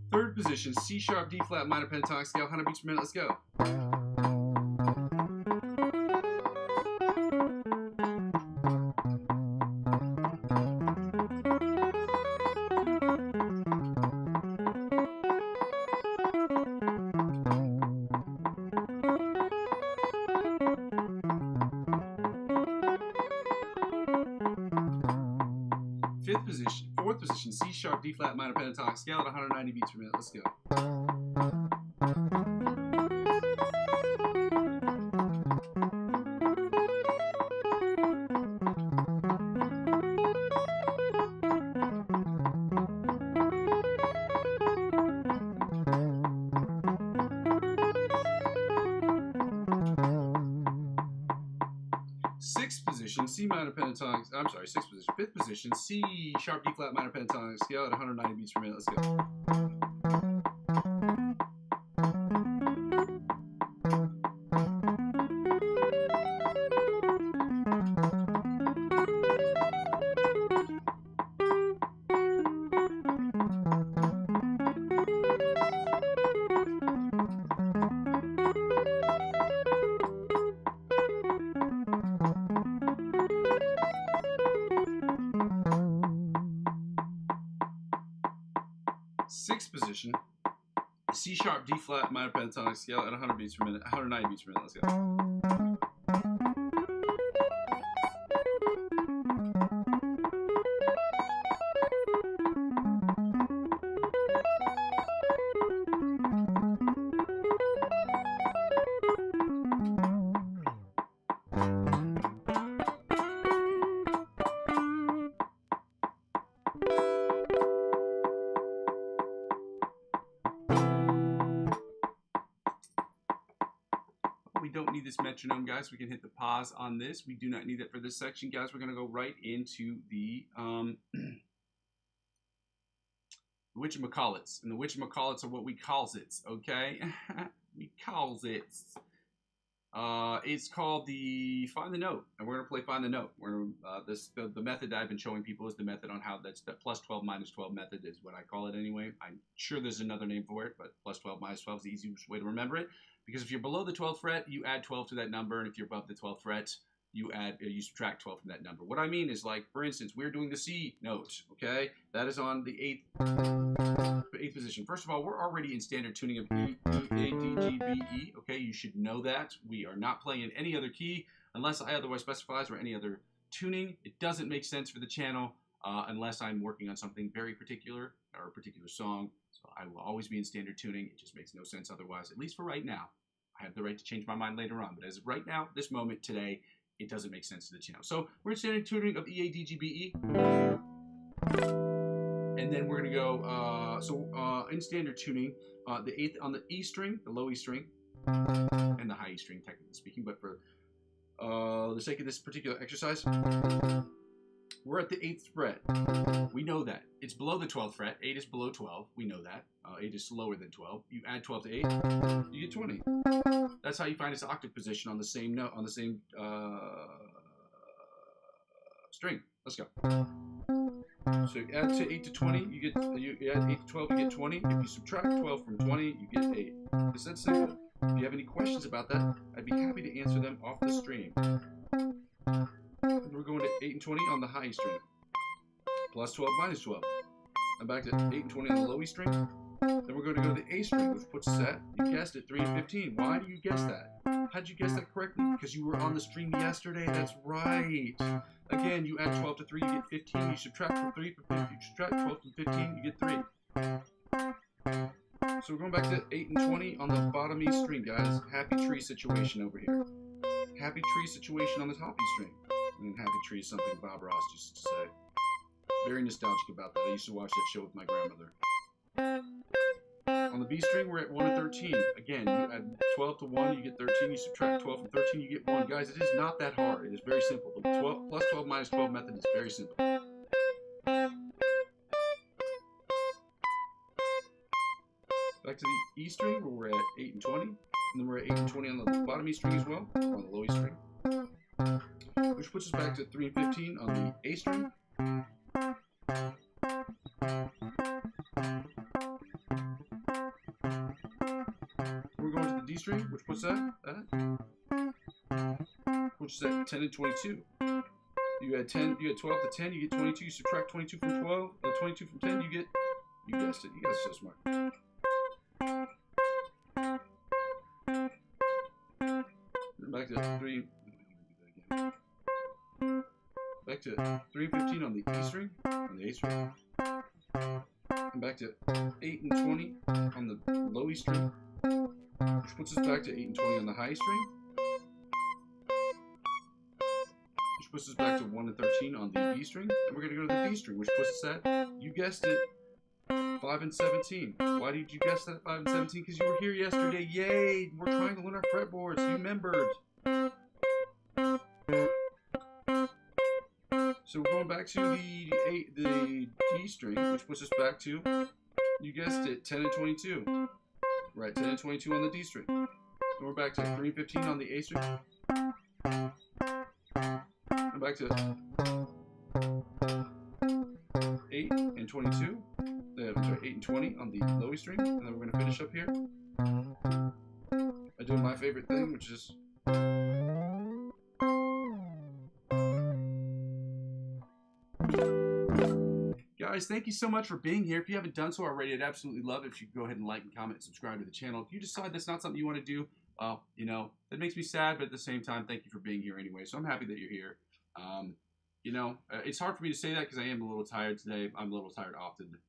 Third position, C sharp D flat minor pentatonic scale, 100 beats per minute. Let's go. Fourth position, C sharp D flat minor pentatonic scale at 190 beats per minute. Let's go. Sixth position, fifth position, C sharp D flat minor pentatonic scale at 190 beats per minute. Let's go. Sixth position, C sharp D flat minor pentatonic scale at 100 beats per minute, 190 beats per minute. Let's go. don't need this metronome, guys. We can hit the pause on this. We do not need it for this section, guys. We're going to go right into the whatchamacallits. And the whatchamacallits are what we calls it, okay? We calls it. It's called the Find the Note, and we're going to play Find the Note. The method that I've been showing people is the method on how that's the plus 12 minus 12 method is what I call it anyway. I'm sure there's another name for it, but plus 12 minus 12 is the easiest way to remember it, because if you're below the 12th fret, you add 12 to that number, and if you're above the 12th fret, you subtract 12 from that number. What I mean is, like, for instance, we're doing the C note, okay? That is on the eighth position. First of all, we're already in standard tuning of E, A, D, G, B, E, okay? You should know that. We are not playing in any other key unless I otherwise specifies or any other tuning. It doesn't make sense for the channel unless I'm working on something very particular or a particular song. So I will always be in standard tuning. It just makes no sense otherwise, at least for right now. I have the right to change my mind later on, but as of right now, this moment, today, it doesn't make sense to the channel. So we're in standard tuning of E, A, D, G, B, E. And then we're going to go, in standard tuning, the 8th on the E string, the low E string, and the high E string, technically speaking. But for the sake of this particular exercise, we're at the 8th fret. We know that. It's below the 12th fret. 8 is below 12. We know that. 8 is lower than 12. You add 12 to 8, you get 20. That's how you find its octave position on the same note, on the same string. Let's go. So you add to 8 to 20, you add 8 to 12, you get 20. If you subtract 12 from 20, you get 8. It's that simple. If you have any questions about that, I'd be happy to answer them off the stream. We're going to 8 and 20 on the high E string. Plus 12 minus 12. I'm back to 8 and 20 on the low E string. Then we're going to go to the A string, which puts us at, you guessed it, 3 and 15. Why do you guess that? How did you guess that correctly? Because you were on the stream yesterday. That's right. Again, you add 12 to 3, you get 15. You subtract from 3 from 15. You subtract 12 from 15, you get 3. So we're going back to 8 and 20 on the bottom E string, guys. Happy tree situation over here. Happy tree situation on the top E string. And happy tree is something Bob Ross used to say. Very nostalgic about that. I used to watch that show with my grandmother. On the B string, we're at 1 and 13. Again, you add 12 to 1, you get 13. You subtract 12 from 13, you get 1. Guys, it is not that hard. It is very simple. The 12 plus 12 minus 12 method is very simple. Back to the E string, where we're at 8 and 20. And then we're at 8 and 20 on the bottom E string as well, or on the low E string. Which puts us back to 3 and 15 on the A string. We're going to the D string, which puts that which is at 10 and 22. You had 12 to 10, you get 22. You subtract 22 from 12, 22 from 10, you guessed it. You guys are so smart. Back to 3. Back to 3 and 15 on the E string, on the A string. And back to 8 and 20 on the low E string, which puts us back to 8 and 20 on the high string, which puts us back to 1 and 13 on the B string. And we're going to go to the D string, which puts us at, you guessed it, 5 and 17. Why did you guess that 5 and 17? Because you were here yesterday. Yay! We're trying to learn our fretboards. You remembered. So we're going back to the D string, which puts us back to, you guessed it, 10 and 22. Right, 10 and 22 on the D string. Then we're back to 3 and 15 on the A string. And back to 8 and 22. I'm sorry, 8 and 20 on the low E string. And then we're going to finish up here. I do my favorite thing, which is... Guys, thank you so much for being here. If you haven't done so already, I'd absolutely love it if you could go ahead and like and comment and subscribe to the channel. If you decide that's not something you want to do, you know, that makes me sad, but at the same time, thank you for being here anyway. So I'm happy that you're here. You know, it's hard for me to say that because I am a little tired today. I'm a little tired often.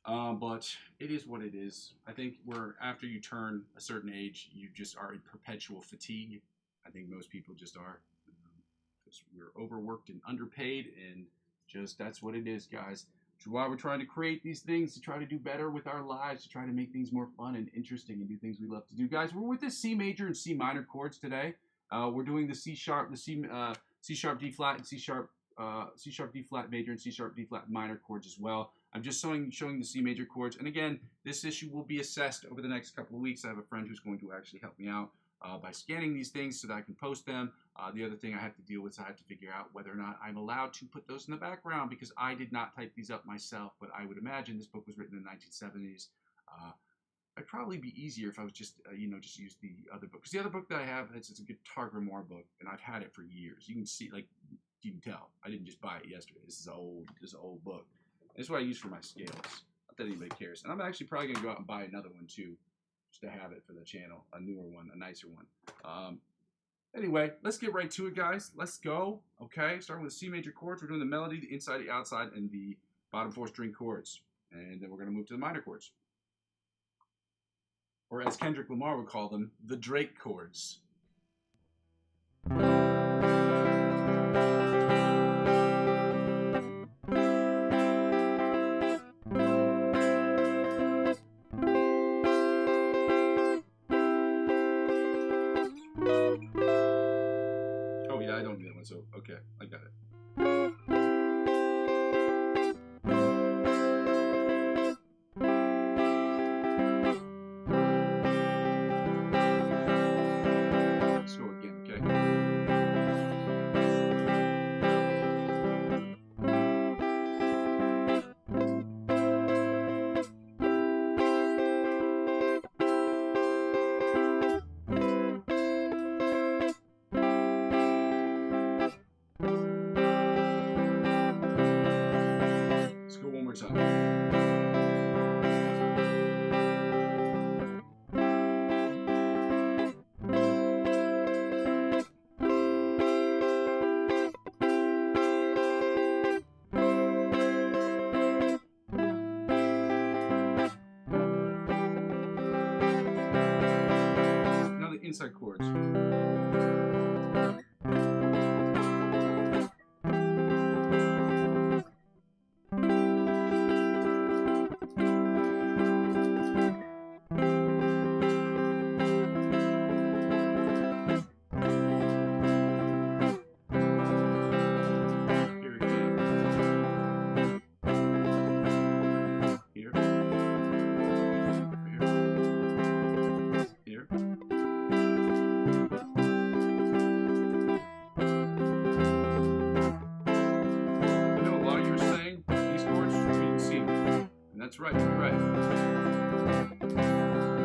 But it is what it is. I think after you turn a certain age, you just are in perpetual fatigue. I think most people just are. Because we're overworked and underpaid, and just that's what it is, guys. why we're trying to create these things, to try to do better with our lives, to try to make things more fun and interesting and do things we love to do. Guys, we're with the C major and C minor chords today. We're doing the C sharp, the C sharp, D flat, and C sharp, D flat major, and C sharp, D flat minor chords as well. I'm just showing the C major chords. And again, this issue will be assessed over the next couple of weeks. I have a friend who's going to actually help me out by scanning these things so that I can post them. The other thing I have to deal with is I have to figure out whether or not I'm allowed to put those in the background, because I did not type these up myself, but I would imagine this book was written in the 1970s. It'd probably be easier if I was just, just use the other book. Because the other book that I have, it's a guitar grimoire book, and I've had it for years. You can see, like, you can tell. I didn't just buy it yesterday. This is an old book. This is what I use for my scales. Not that anybody cares. And I'm actually probably going to go out and buy another one, too, just to have it for the channel. A newer one, a nicer one. Anyway, let's get right to it, guys. Let's go. Okay, starting with C major chords. We're doing the melody, the inside, the outside, and the bottom 4 string chords. And then we're going to move to the minor chords. Or as Kendrick Lamar would call them, the Drake chords. Oh yeah, I don't need that one, so okay, I got it. Inside chords. That's right, you're right.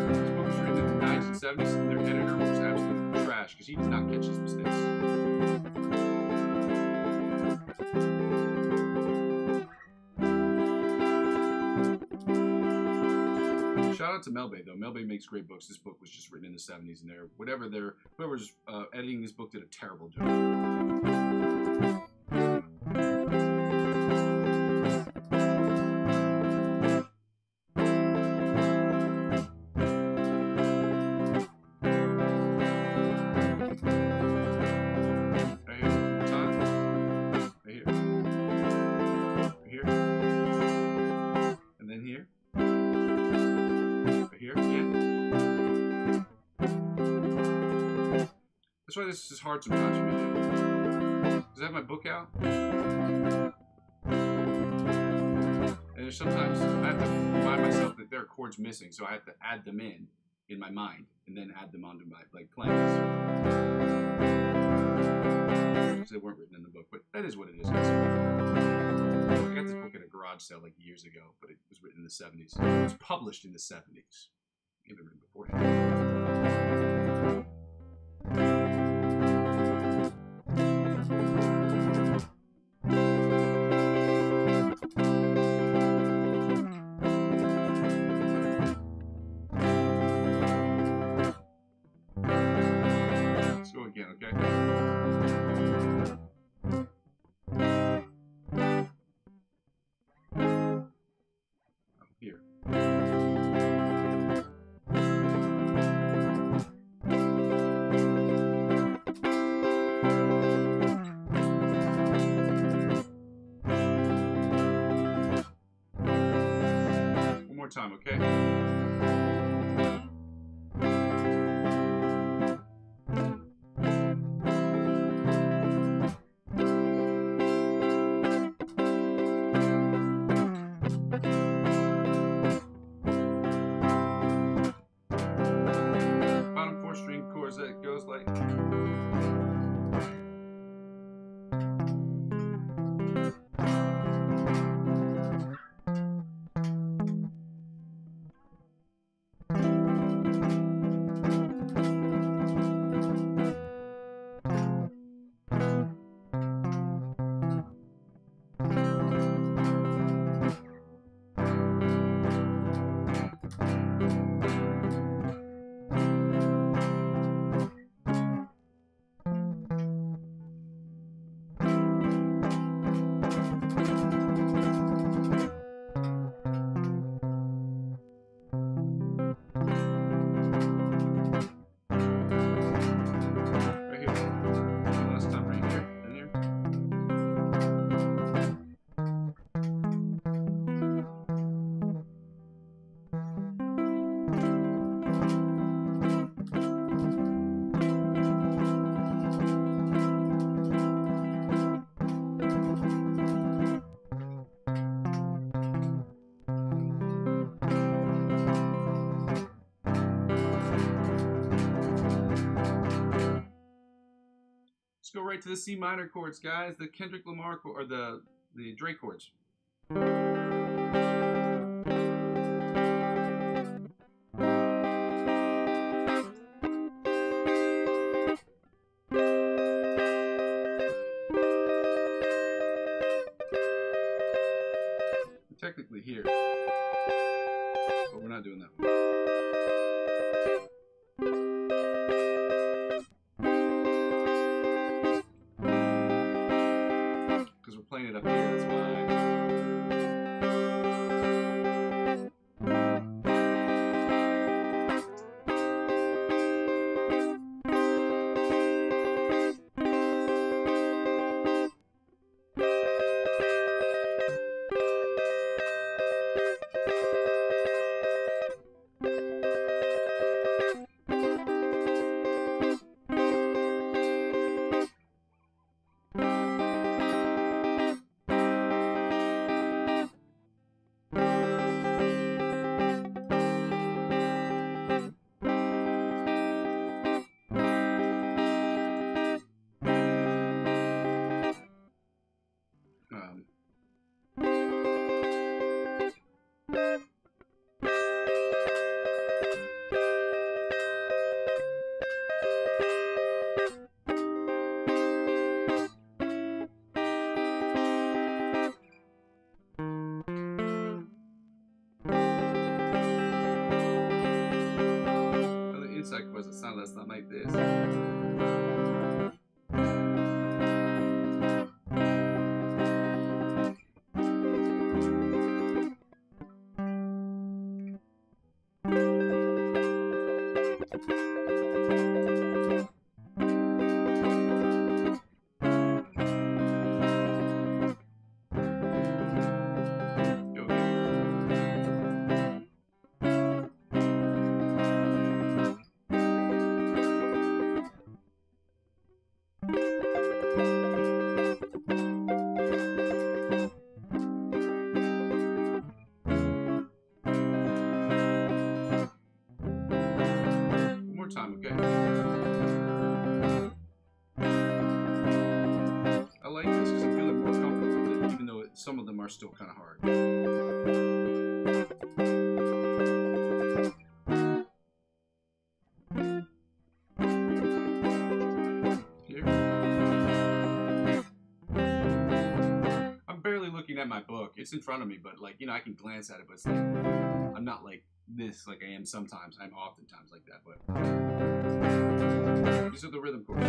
This book was written in the 1970s, and their editor was absolute trash because he did not catch his mistakes. Shout out to Melbay though. Melbay makes great books. This book was just written in the 70s, and whoever's editing this book did a terrible job. That's why this is hard sometimes for me to do. Because I have my book out. And there's sometimes I have to remind myself that there are chords missing, so I have to add them in my mind, and then add them onto my plans. Because they weren't written in the book, but that is what it is. I got this book at a garage sale like years ago, but it was written in the 70s. It was published in the 70s. Maybe written beforehand. Let's go again, okay? Here. time, okay? Bottom 4 string chords that goes like. Go right to the C minor chords, guys. The Kendrick Lamar or the Drake chords. Technically here, but we're not doing that one. Playing it up here, that's why. Was it sound less than like this? Time, okay. I like this because I'm feeling more comfortable with it, even though some of them are still kind of hard. Here. I'm barely looking at my book. It's in front of me, but like, you know, I can glance at it, but it's like, I'm not like this like I am sometimes. I'm oftentimes like that, but these are the rhythm chords.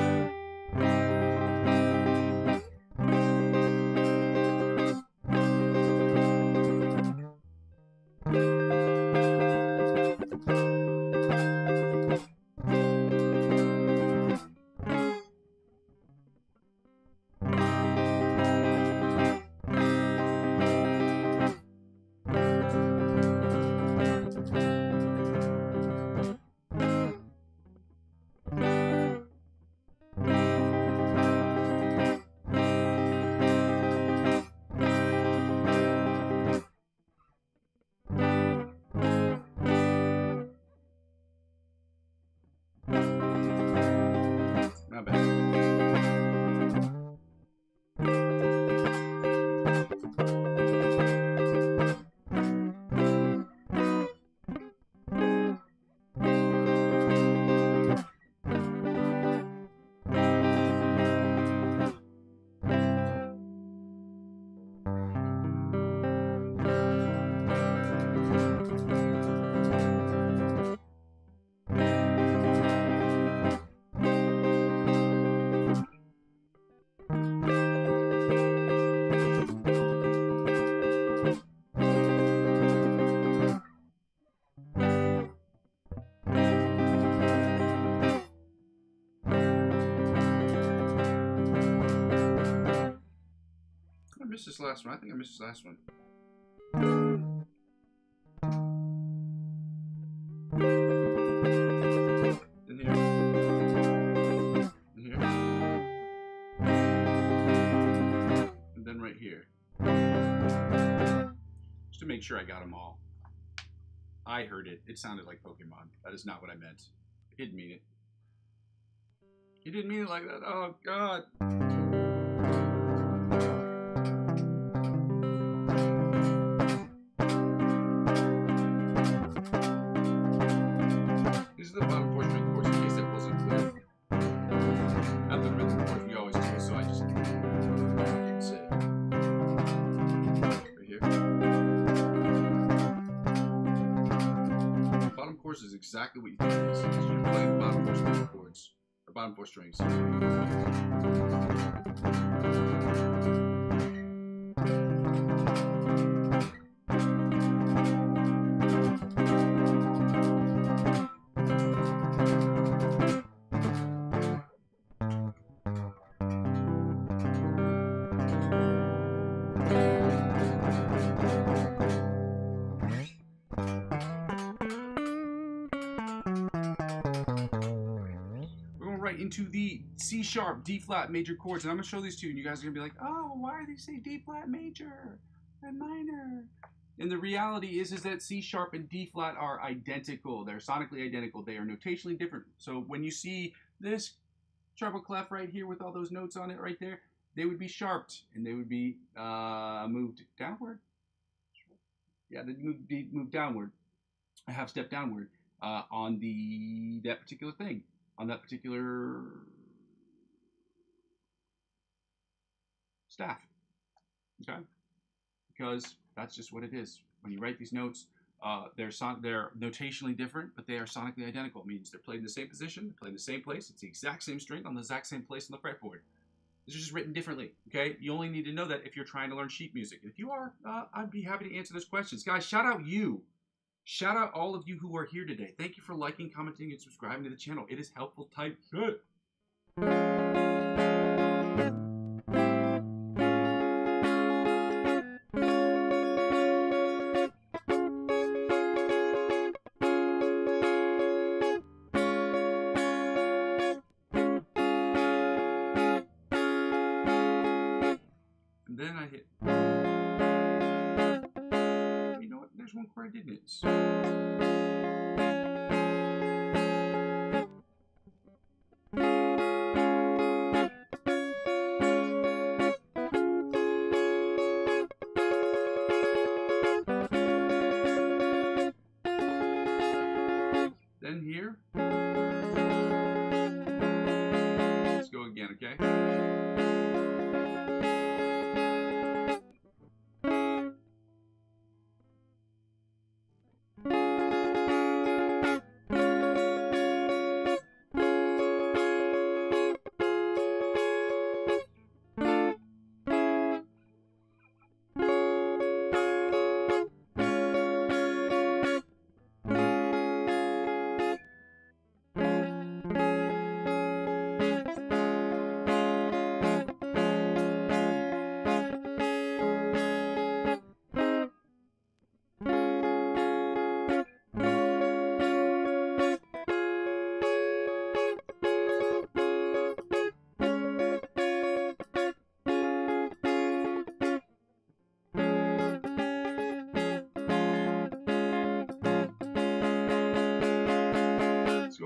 missed this last one. I think I missed this last one. Then here. And here. And then right here. Just to make sure I got them all. I heard it. It sounded like Pokemon. That is not what I meant. I didn't mean it. He didn't mean it like that. Oh, God. These are the bottom portion of the chords in case that wasn't clear. Not the rhythm chords we always do, so I just didn't say it. Right here. The bottom chords is exactly what you think it is. So you're playing the bottom portion of the chords. Or bottom 4 strings. Into the C sharp, D flat major chords, and I'm gonna show these to you, and you guys are gonna be like, "Oh, why are they saying D flat major and minor?" And the reality is that C sharp and D flat are identical. They're sonically identical. They are notationally different. So when you see this treble clef right here with all those notes on it right there, they would be sharped and they would be moved downward. Yeah, they'd be moved downward, a half step downward on that particular thing. On that particular staff, okay? Because that's just what it is. When you write these notes, they're notationally different, but they are sonically identical. It means they're played in the same position, they're played in the same place. It's the exact same string on the exact same place on the fretboard. It's just written differently, okay? You only need to know that if you're trying to learn sheet music. And if you are, I'd be happy to answer those questions. Guys, shout out you. Shout out all of you who are here today. Thank you for liking, commenting, and subscribing to the channel. It is helpful type shit. And then I hit. You know what? There's one chord I did miss. Then here. Let's go again, okay?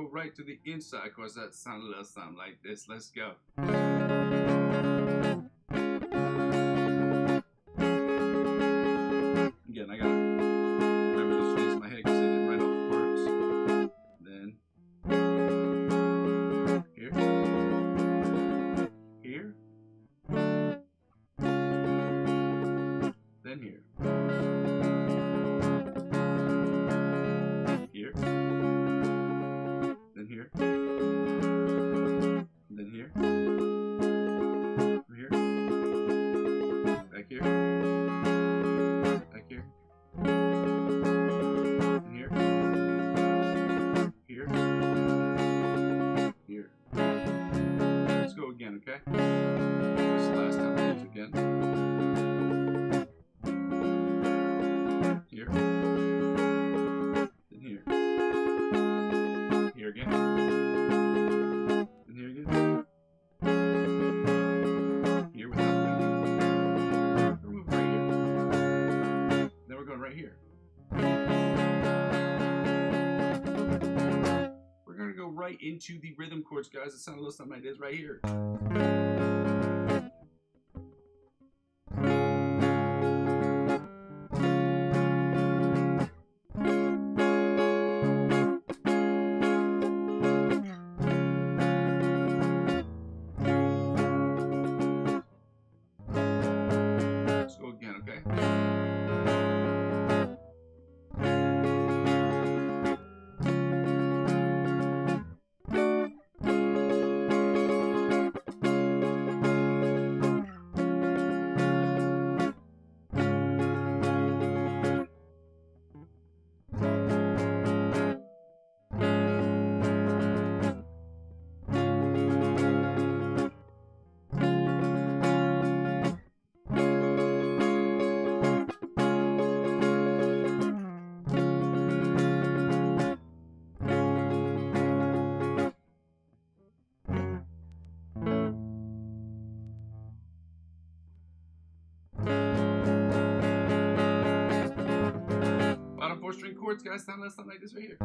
Right to the inside, of course that sounds a little something like this. Let's go. Again, I gotta remember those things in my head because I didn't write all the words. Then here, here, then here, here. Then here, then here, over here, into the rhythm chords, guys. The sound of those something like this right here. Let's go again, okay? Bottom 4-string chords, guys, sound like this right here.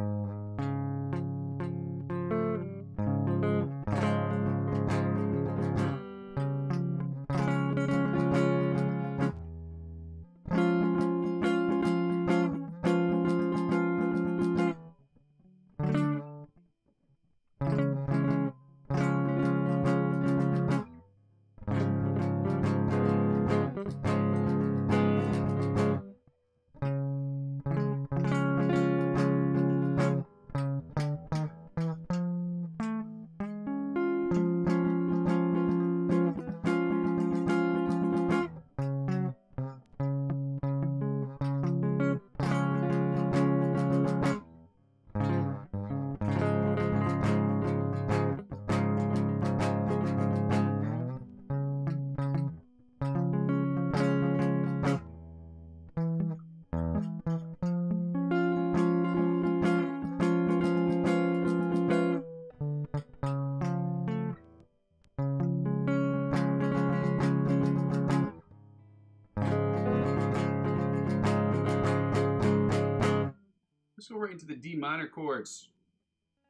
Let's go right into the D minor chords.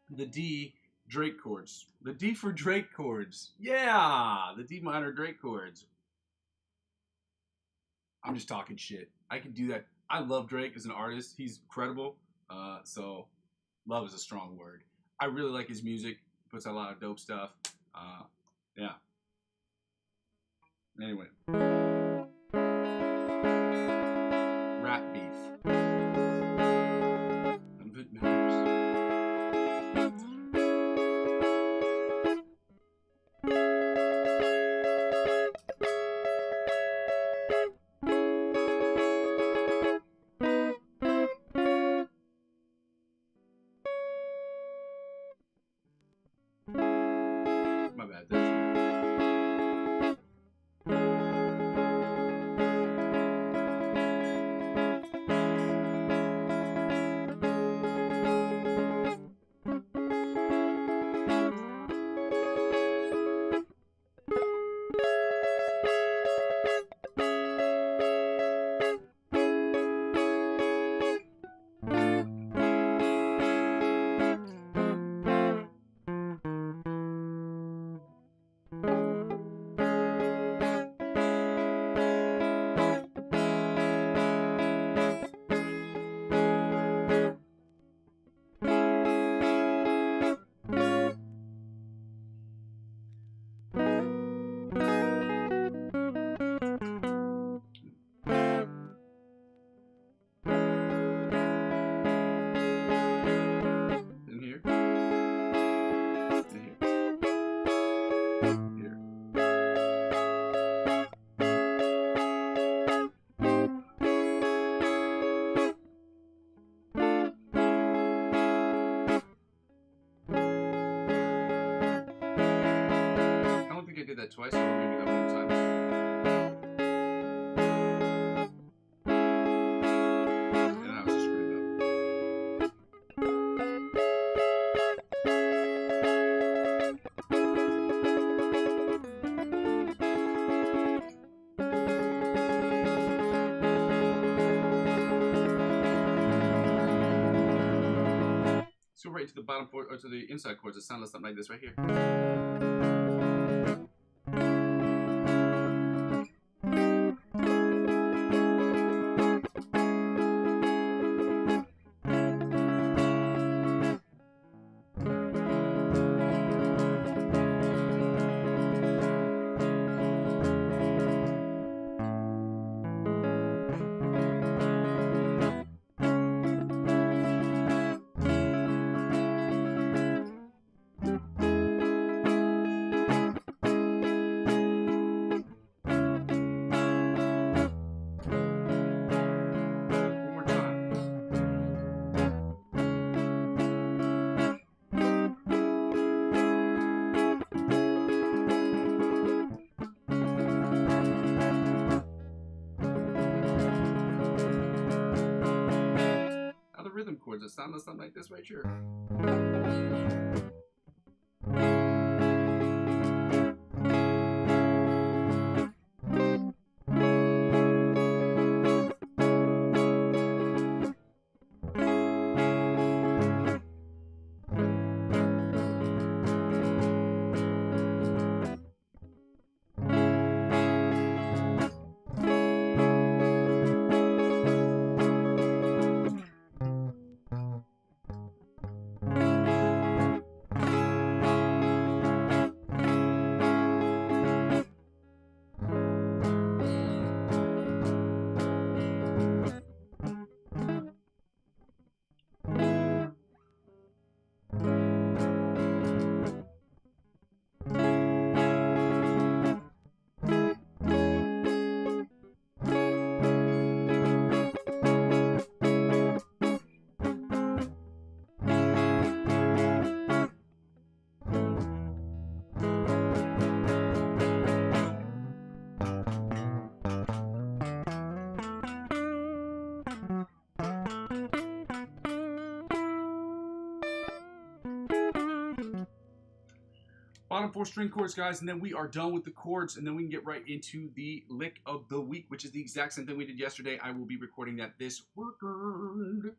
The D Drake chords. The D for Drake chords. Yeah, the D minor Drake chords. I'm just talking shit. I can do that. I love Drake as an artist. He's incredible. So love is a strong word. I really like his music. He puts out a lot of dope stuff. Yeah. Anyway. Rap beef. Beatmakers. My bad. That's that twice, so we're gonna do that one more time. And I was just screwed up. Let's go right into the bottom four, or to the inside chords that sound something like this right here. Rhythm chords that sound something like this right here. Bottom four string chords, guys, and then we are done with the chords, and then we can get right into the lick of the week, which is the exact same thing we did yesterday. I will be recording that this weekend.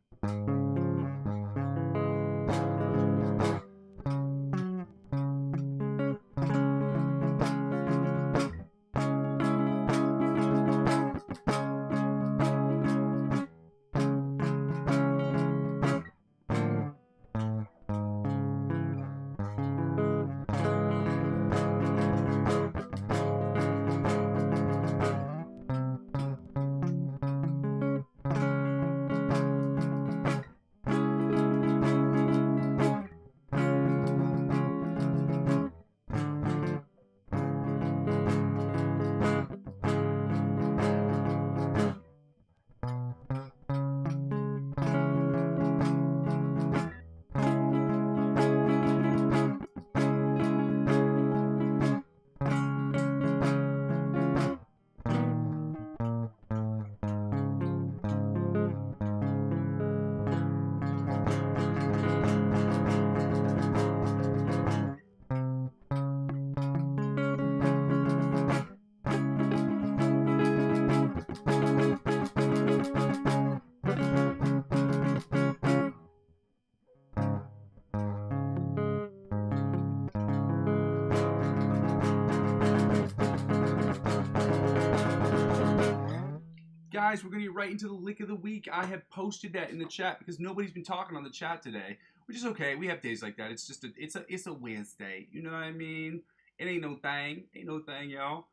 Guys, we're going to get right into the lick of the week. I have posted that in the chat because nobody's been talking on the chat today, which is okay. We have days like that. It's just it's a Wednesday. You know what I mean? It ain't no thing. Ain't no thing, y'all.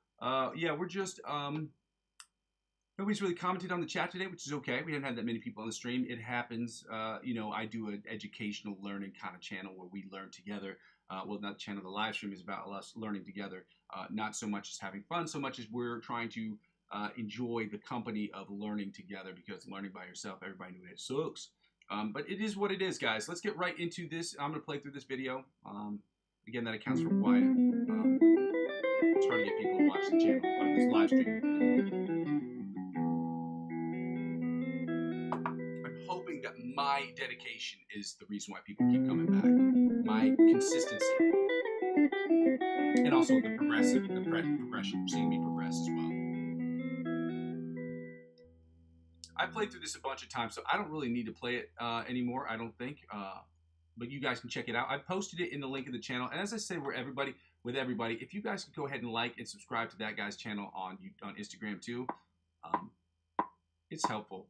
Yeah, we're just nobody's really commented on the chat today, which is okay. We didn't have that many people on the stream. It happens. You know, I do an educational learning kind of channel where we learn together. Well, not the channel, the live stream is about us learning together. Not so much as having fun, so much as we're trying to enjoy the company of learning together, because learning by yourself, everybody knows it sucks. But it is what it is, guys. Let's get right into this. I'm going to play through this video. Again, that accounts for why I'm trying to get people to watch the channel, or this live stream. I'm hoping that my dedication is the reason why people keep coming back. My consistency. And also the progression, seeing me progress as well. I played through this a bunch of times, so I don't really need to play it anymore, I don't think. but you guys can check it out. I posted it in the link in the channel. And as I said, with everybody, if you guys could go ahead and like and subscribe to that guy's channel on Instagram too, it's helpful.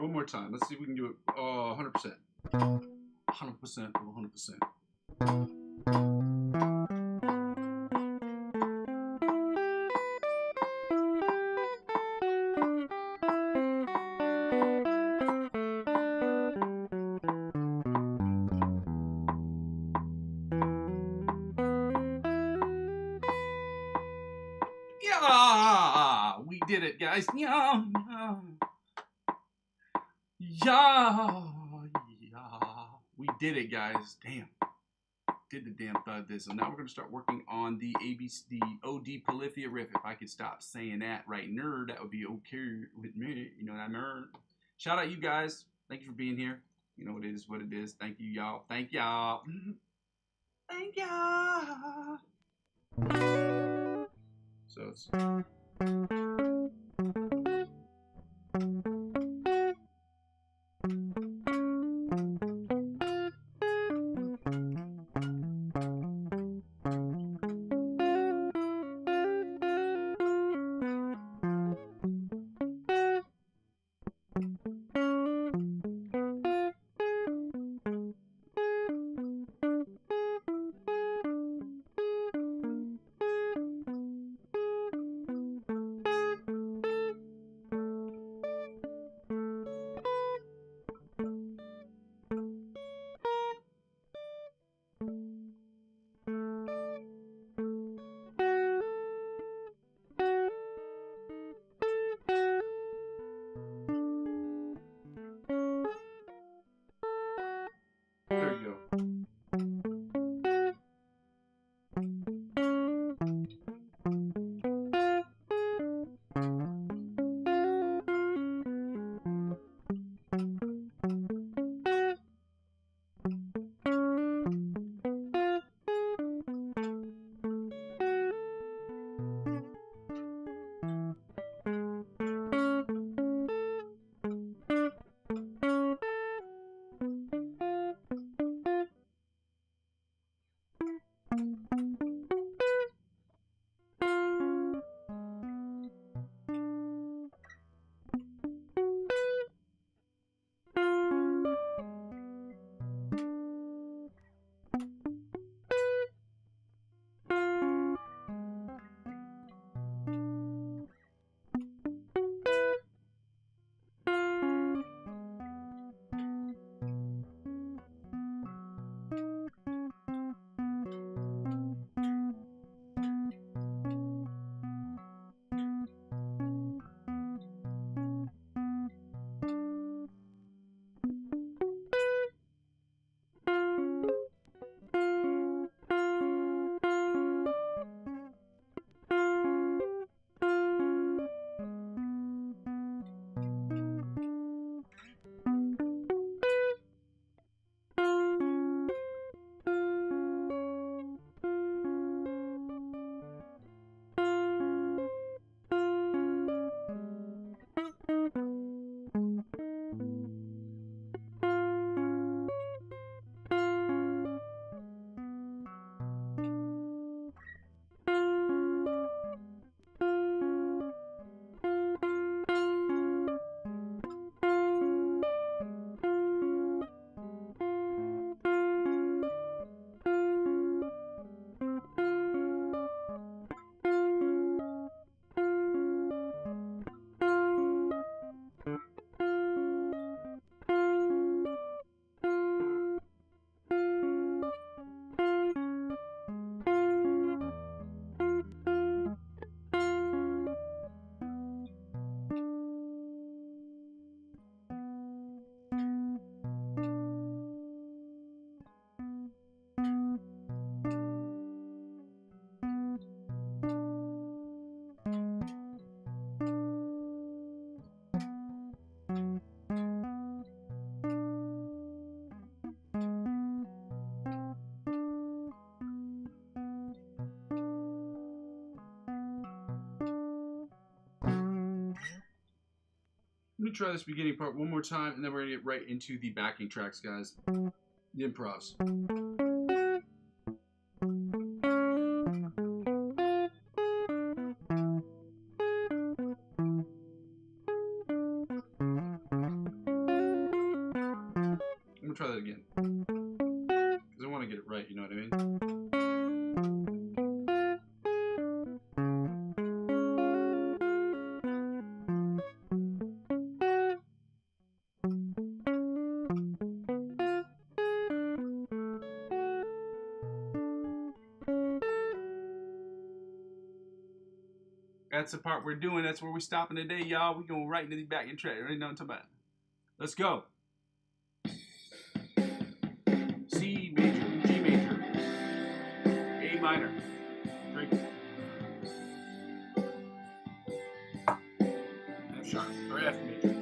One more time. Let's see if we can do it 100%. 100%. 100%. Yeah, we did it, guys. Yeah, yeah, yeah. We did it, guys. Damn. did the damn thud this. So now we're going to start working on the the OD Polyphia riff. If I could stop saying that right nerd, that would be okay with me. You know what I mean? Shout out you guys. Thank you for being here. You know, it is what it is. Thank you, y'all. Thank y'all. Thank y'all. So it's... There you go. Let me try this beginning part one more time, and then we're going to get right into the backing tracks, guys. The improvs. I'm going to try that again. Because I want to get it right, you know what I mean? That's the part we're doing. That's where we're stopping today, y'all. We're going right into the backing track. You already know what I'm talking about. Let's go. C major, G major. minor. Drink. F sharp or F major.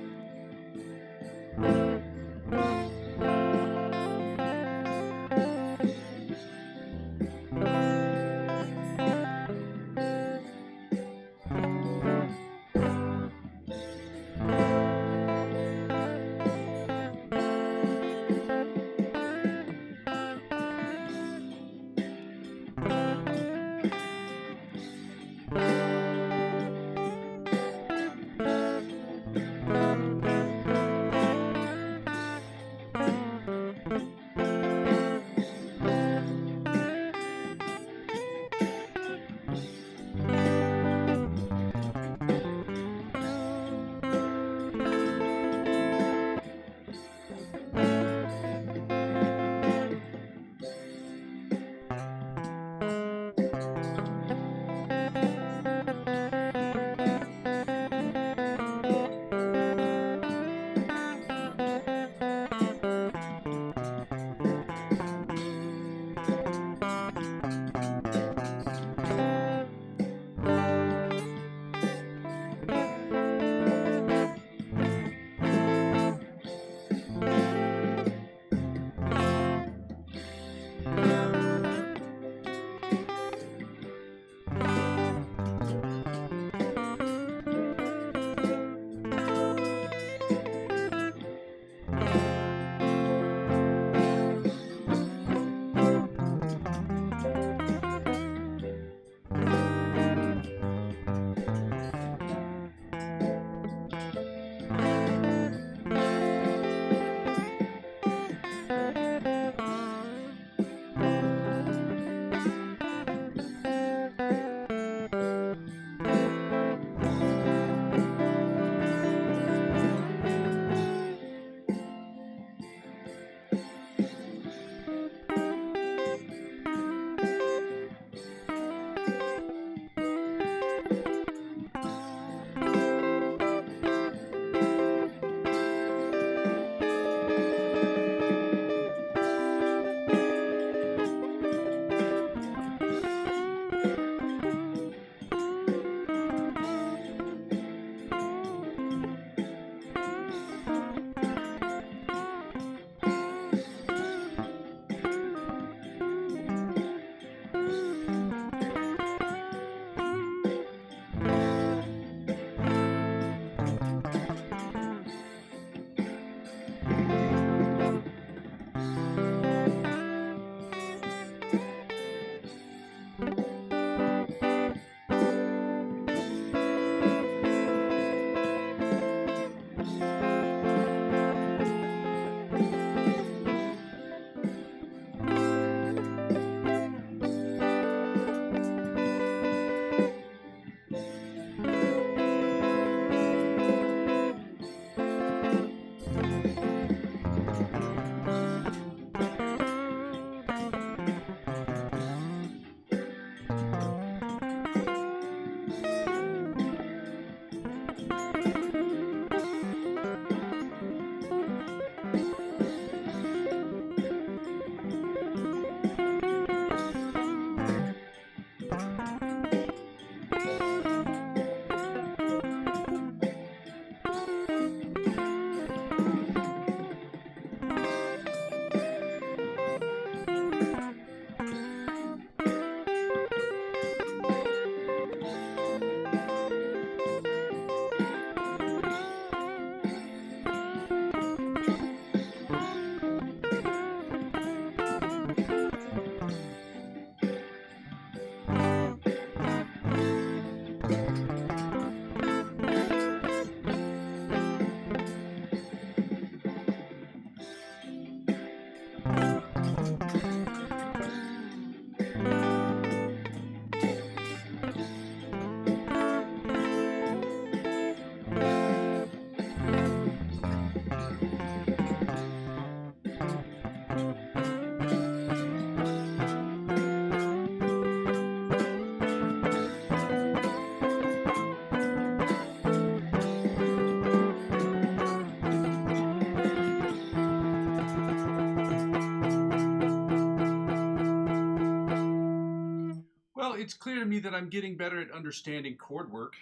it's clear to me that I'm getting better at understanding chord work,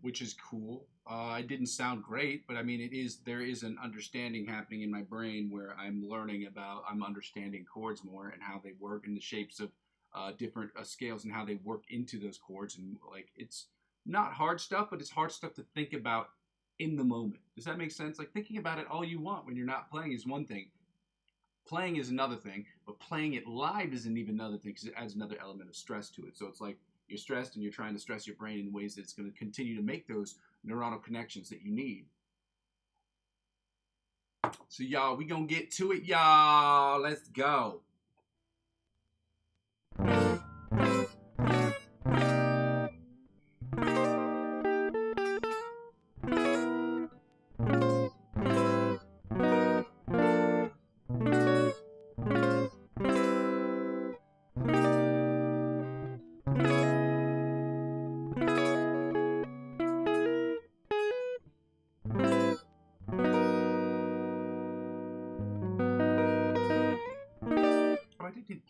which is cool. I didn't sound great, but I mean, there is an understanding happening in my brain where I'm understanding chords more and how they work in the shapes of different scales and how they work into those chords. And like, it's not hard stuff, but it's hard stuff to think about in the moment. Does that make sense? Like, thinking about it all you want when you're not playing is one thing. Playing is another thing, but playing it live is even another thing because it adds another element of stress to it. So it's like you're stressed and you're trying to stress your brain in ways that it's going to continue to make those neuronal connections that you need. So y'all, we gonna get to it, y'all. Let's go.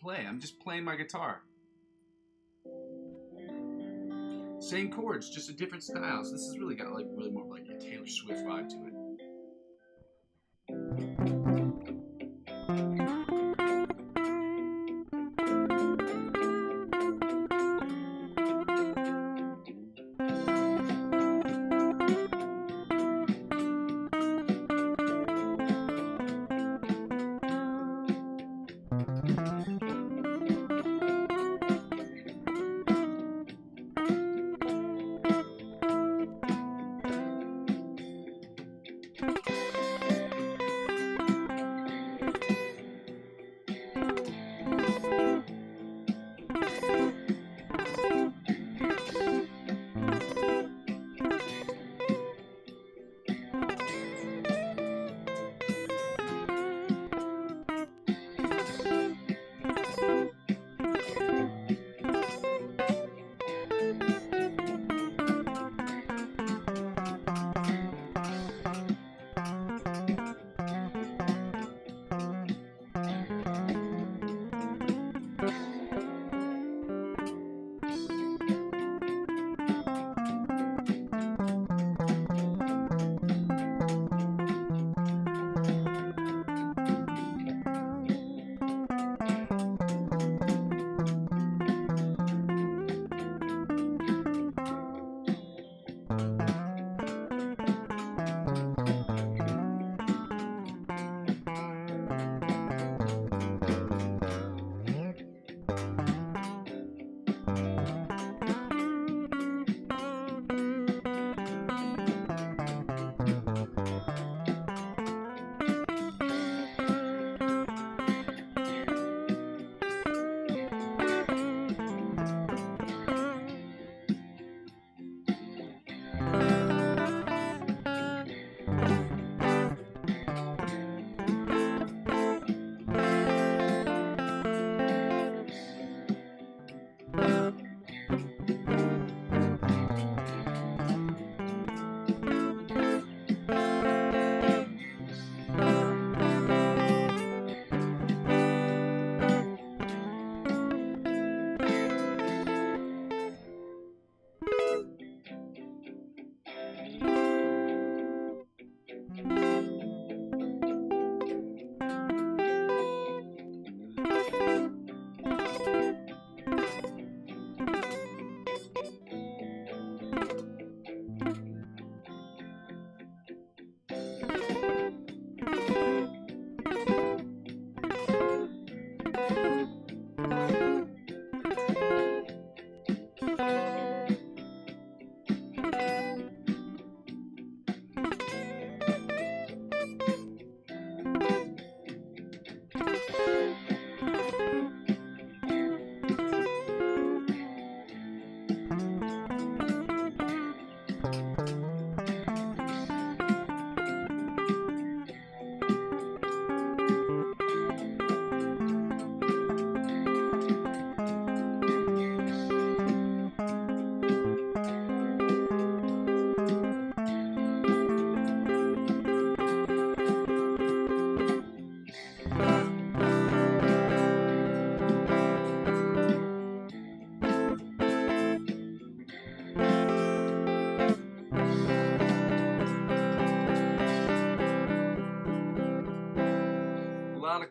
Play. I'm just playing my guitar. Same chords, just a different style. So this has really got like really more like a Taylor Swift vibe to it.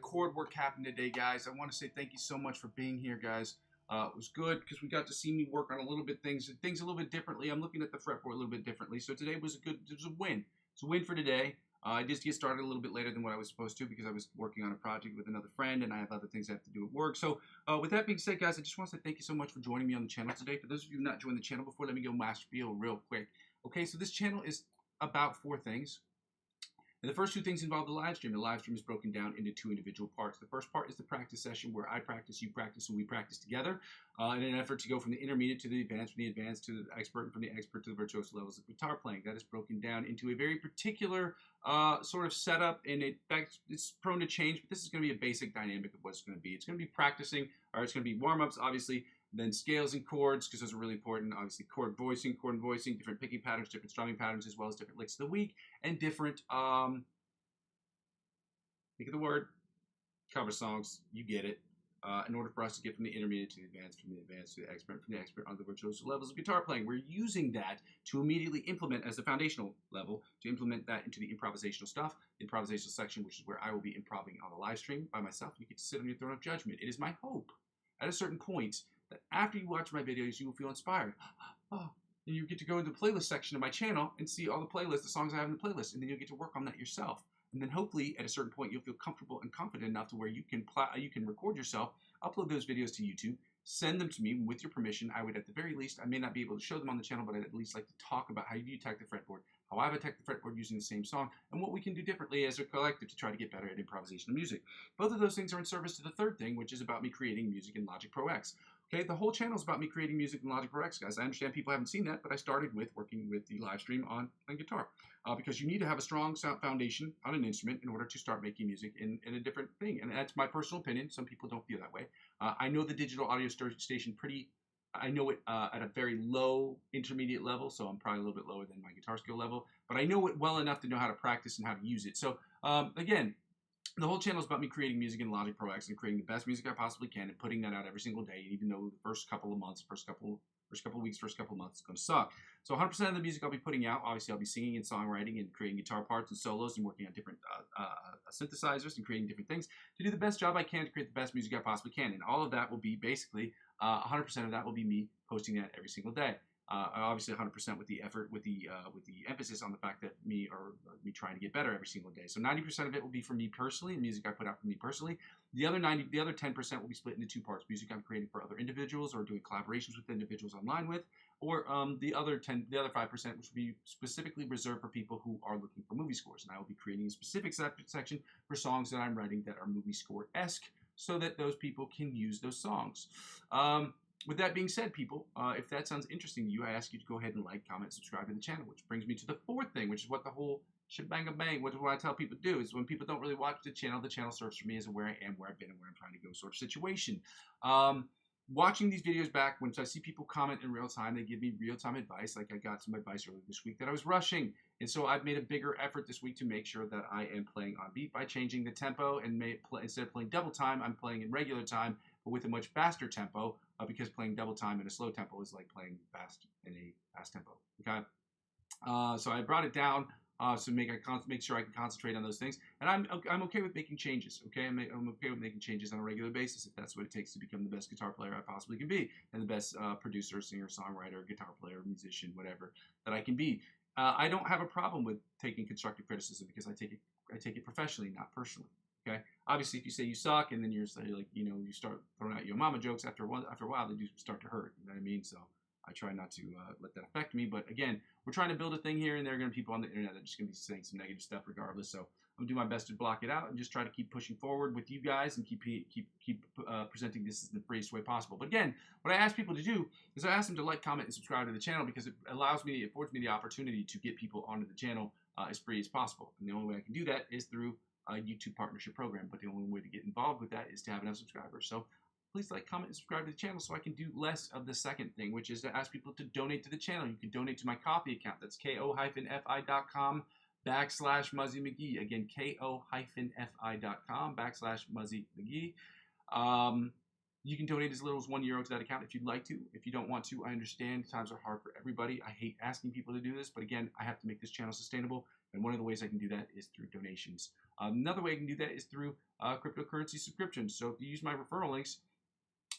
chord work happened today, guys. I want to say thank you so much for being here, guys. It was good because we got to see me work on a little bit things a little bit differently. I'm looking at the fretboard a little bit differently. So today was it was a win. It's a win for today. I did get started a little bit later than what I was supposed to because I was working on a project with another friend and I have other things I have to do at work. So with that being said, guys, I just want to say thank you so much for joining me on the channel today. For those of you who have not joined the channel before, let me go my spiel real quick. Okay, so this channel is about 4 things. And the first 2 things involve the live stream. The live stream is broken down into 2 individual parts. The first part is the practice session where I practice, you practice, and we practice together in an effort to go from the intermediate to the advanced, from the advanced to the expert, and from the expert to the virtuoso levels of guitar playing. That is broken down into a very particular sort of setup, and it's prone to change, but this is going to be a basic dynamic of what it's going to be. It's going to be practicing, or it's going to be warm-ups, obviously, then scales and chords, because those are really important. Obviously, chord and voicing, different picking patterns, different strumming patterns, as well as different licks of the week, and different, think of the word, cover songs. You get it. In order for us to get from the intermediate to the advanced, from the advanced to the expert, from the expert on the virtuoso levels of guitar playing, we're using that to immediately implement as the foundational level, to implement that into the improvisational stuff, the improvisational section, which is where I will be improving on the live stream by myself. You get to sit on your throne of judgment. It is my hope at a certain point that after you watch my videos, you will feel inspired. Oh, and you get to go into the playlist section of my channel and see all the playlists, the songs I have in the playlist, and then you'll get to work on that yourself. And then hopefully at a certain point you'll feel comfortable and confident enough to where you can record yourself, upload those videos to YouTube, send them to me with your permission. I would at the very least, I may not be able to show them on the channel, but I'd at least like to talk about how you attack the fretboard, how I've attacked the fretboard using the same song, and what we can do differently as a collective to try to get better at improvisational music. Both of those things are in service to the third thing, which is about me creating music in Logic Pro X. Okay, the whole channel is about me creating music in Logic Pro X, guys. I understand people haven't seen that, but I started with working with the live stream on guitar. Because you need to have a strong sound foundation on an instrument in order to start making music in a different thing. And that's my personal opinion. Some people don't feel that way. I know the digital audio station I know it at a very low intermediate level, so I'm probably a little bit lower than my guitar skill level. But I know it well enough to know how to practice and how to use it. So again, the whole channel is about me creating music in Logic Pro X and creating the best music I possibly can and putting that out every single day. Even though the first couple of months, first couple of weeks, first couple of months, it's going to suck. So 100% of the music I'll be putting out, obviously I'll be singing and songwriting and creating guitar parts and solos and working on different synthesizers and creating different things to do the best job I can to create the best music I possibly can. And all of that will be basically, 100% of that will be me posting that every single day. Obviously 100% with the effort, with the emphasis on the fact that me trying to get better every single day. So 90% of it will be for me personally, music I put out for me personally. The other 10% will be split into 2 parts: music I'm creating for other individuals or doing collaborations with individuals online with, or the other 5%, which will be specifically reserved for people who are looking for movie scores. And I will be creating a specific section for songs that I'm writing that are movie score-esque, so that those people can use those songs. With that being said, people, if that sounds interesting to you, I ask you to go ahead and like, comment, subscribe to the channel, which brings me to the 4th thing, which is what the whole shebang-a-bang, what I tell people to do, is when people don't really watch the channel serves for me as a where I am, where I've been, and where I'm trying to go sort of situation. Watching these videos back, when I see people comment in real time, they give me real-time advice. Like I got some advice earlier this week that I was rushing. And so I've made a bigger effort this week to make sure that I am playing on beat by changing the tempo, and instead of playing double time, I'm playing in regular time, but with a much faster tempo, because playing double time in a slow tempo is like playing fast in a fast tempo. Okay, so I brought it down so make sure I can concentrate on those things, and I'm okay with making changes. Okay, I'm okay with making changes on a regular basis if that's what it takes to become the best guitar player I possibly can be, and the best producer, singer, songwriter, guitar player, musician, whatever that I can be. I don't have a problem with taking constructive criticism because I take it professionally, not personally. Okay. Obviously, if you say you suck and then you're like, you start throwing out your mama jokes after a while, they do start to hurt. You know what I mean? So I try not to let that affect me. But again, we're trying to build a thing here, and there are going to be people on the internet that are just going to be saying some negative stuff regardless. So I'm going to do my best to block it out and just try to keep pushing forward with you guys and keep presenting this in the freest way possible. But again, what I ask people to do is I ask them to like, comment, and subscribe to the channel because it affords me the opportunity to get people onto the channel as free as possible. And the only way I can do that is through a YouTube partnership program, but the only way to get involved with that is to have enough subscribers. So please like, comment, and subscribe to the channel so I can do less of the second thing, which is to ask people to donate to the channel. You can donate to my Ko-fi account. That's ko-fi.com/Muzzy McGee. Again, ko-fi.com/Muzzy McGee. You can donate as little as €1 to that account if you'd like to. If you don't want to, I understand. Times are hard for everybody. I hate asking people to do this, but again, I have to make this channel sustainable. And one of the ways I can do that is through donations. Another way I can do that is through cryptocurrency subscriptions. So if you use my referral links,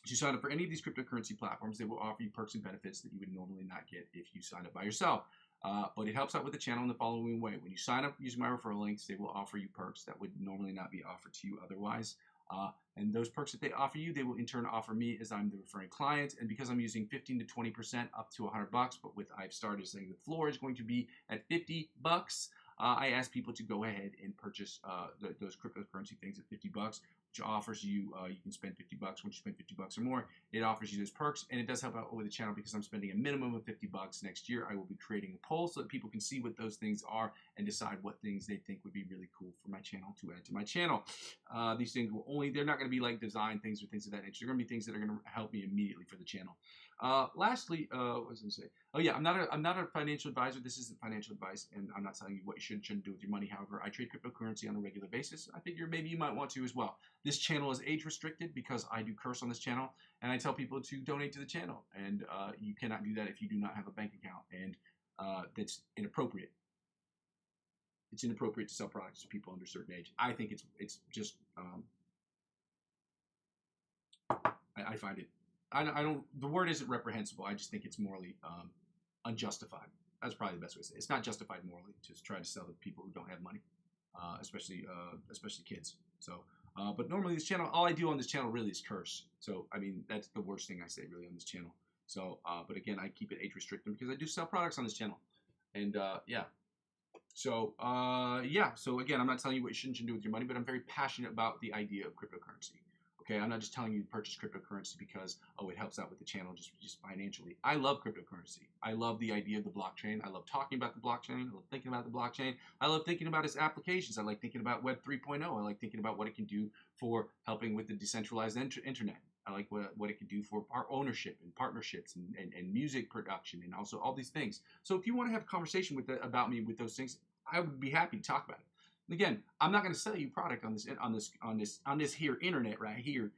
if you sign up for any of these cryptocurrency platforms, they will offer you perks and benefits that you would normally not get if you sign up by yourself. But it helps out with the channel in the following way. When you sign up using my referral links, they will offer you perks that would normally not be offered to you otherwise. And those perks that they offer you, they will in turn offer me as I'm the referring client. And because I'm using 15 to 20% up to $100, but with I've started saying the floor is going to be at $50, I ask people to go ahead and purchase those cryptocurrency things at $50, which offers you, you can spend $50. Once you spend $50 or more, it offers you those perks, and it does help out with the channel because I'm spending a minimum of $50 next year. I will be creating a poll so that people can see what those things are and decide what things they think would be really cool for my channel to add to my channel. These things will they're not going to be like design things or things of that nature. They're going to be things that are going to help me immediately for the channel. Lastly, what was I going to say? Oh yeah, I'm not a financial advisor. This isn't financial advice, and I'm not telling you what you should and shouldn't do with your money. However, I trade cryptocurrency on a regular basis. I figure maybe you might want to as well. This channel is age restricted because I do curse on this channel, and I tell people to donate to the channel, and you cannot do that if you do not have a bank account, and that's inappropriate. It's inappropriate to sell products to people under a certain age. I think it's just I find it. I don't. The word isn't reprehensible. I just think it's morally unjustified. That's probably the best way to say it. It's not justified morally to try to sell to people who don't have money, especially kids. So, but normally this channel, all I do on this channel really is curse. So, I mean, that's the worst thing I say really on this channel. So, but again, I keep it age restricted because I do sell products on this channel, and yeah. So, yeah. So again, I'm not telling you what you should and shouldn't do with your money, but I'm very passionate about the idea of cryptocurrency. Okay, I'm not just telling you to purchase cryptocurrency because, oh, it helps out with the channel just financially. I love cryptocurrency. I love the idea of the blockchain. I love talking about the blockchain. I love thinking about the blockchain. I love thinking about its applications. I like thinking about Web 3.0. I like thinking about what it can do for helping with the decentralized internet. I like what it can do for our ownership and partnerships and music production and also all these things. So if you want to have a conversation about me with those things, I would be happy to talk about it. Again, I'm not going to sell you product on this here internet right here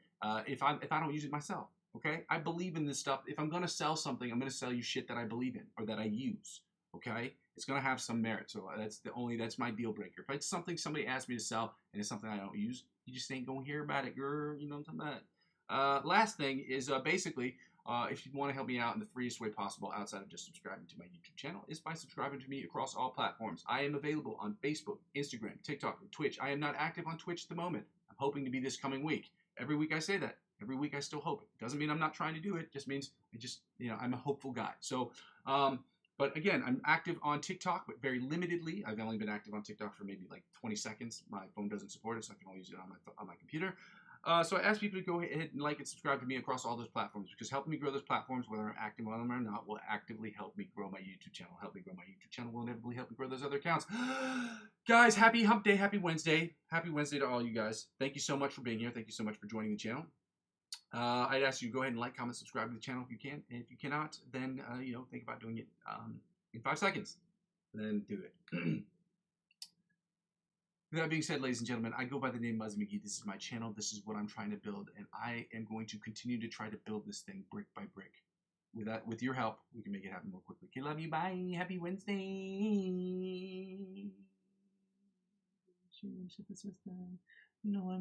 if I don't use it myself. Okay, I believe in this stuff. If I'm going to sell something, I'm going to sell you shit that I believe in or that I use. Okay, it's going to have some merit. So that's my deal breaker. If it's something somebody asked me to sell and it's something I don't use, you just ain't going to hear about it, girl. You know what I'm talking about. Last thing is basically. If you want to help me out in the freest way possible outside of just subscribing to my YouTube channel is by subscribing to me across all platforms. I am available on Facebook, Instagram, TikTok, and Twitch. I am not active on Twitch at the moment. I'm hoping to be this coming week. Every week I say that. Every week I still hope it. Doesn't mean I'm not trying to do it. Just means I'm a hopeful guy. So, but again, I'm active on TikTok, but very limitedly. I've only been active on TikTok for maybe like 20 seconds. My phone doesn't support it, so I can only use it on my computer. So I ask people to go ahead and like and subscribe to me across all those platforms because helping me grow those platforms, whether I'm active on them or not, will actively help me grow my YouTube channel. Help me grow my YouTube channel will inevitably help me grow those other accounts. Guys, happy hump day, happy Wednesday. Happy Wednesday to all you guys. Thank you so much for being here. Thank you so much for joining the channel. I'd ask you to go ahead and like, comment, subscribe to the channel if you can. And if you cannot, then, think about doing it in 5 seconds. Then do it. With that being said, ladies and gentlemen, I go by the name Muzzy McGee. This is my channel. This is what I'm trying to build, and I am going to continue to try to build this thing brick by brick. With your help, we can make it happen more quickly. Okay, love you. Bye. Happy Wednesday. No, I'm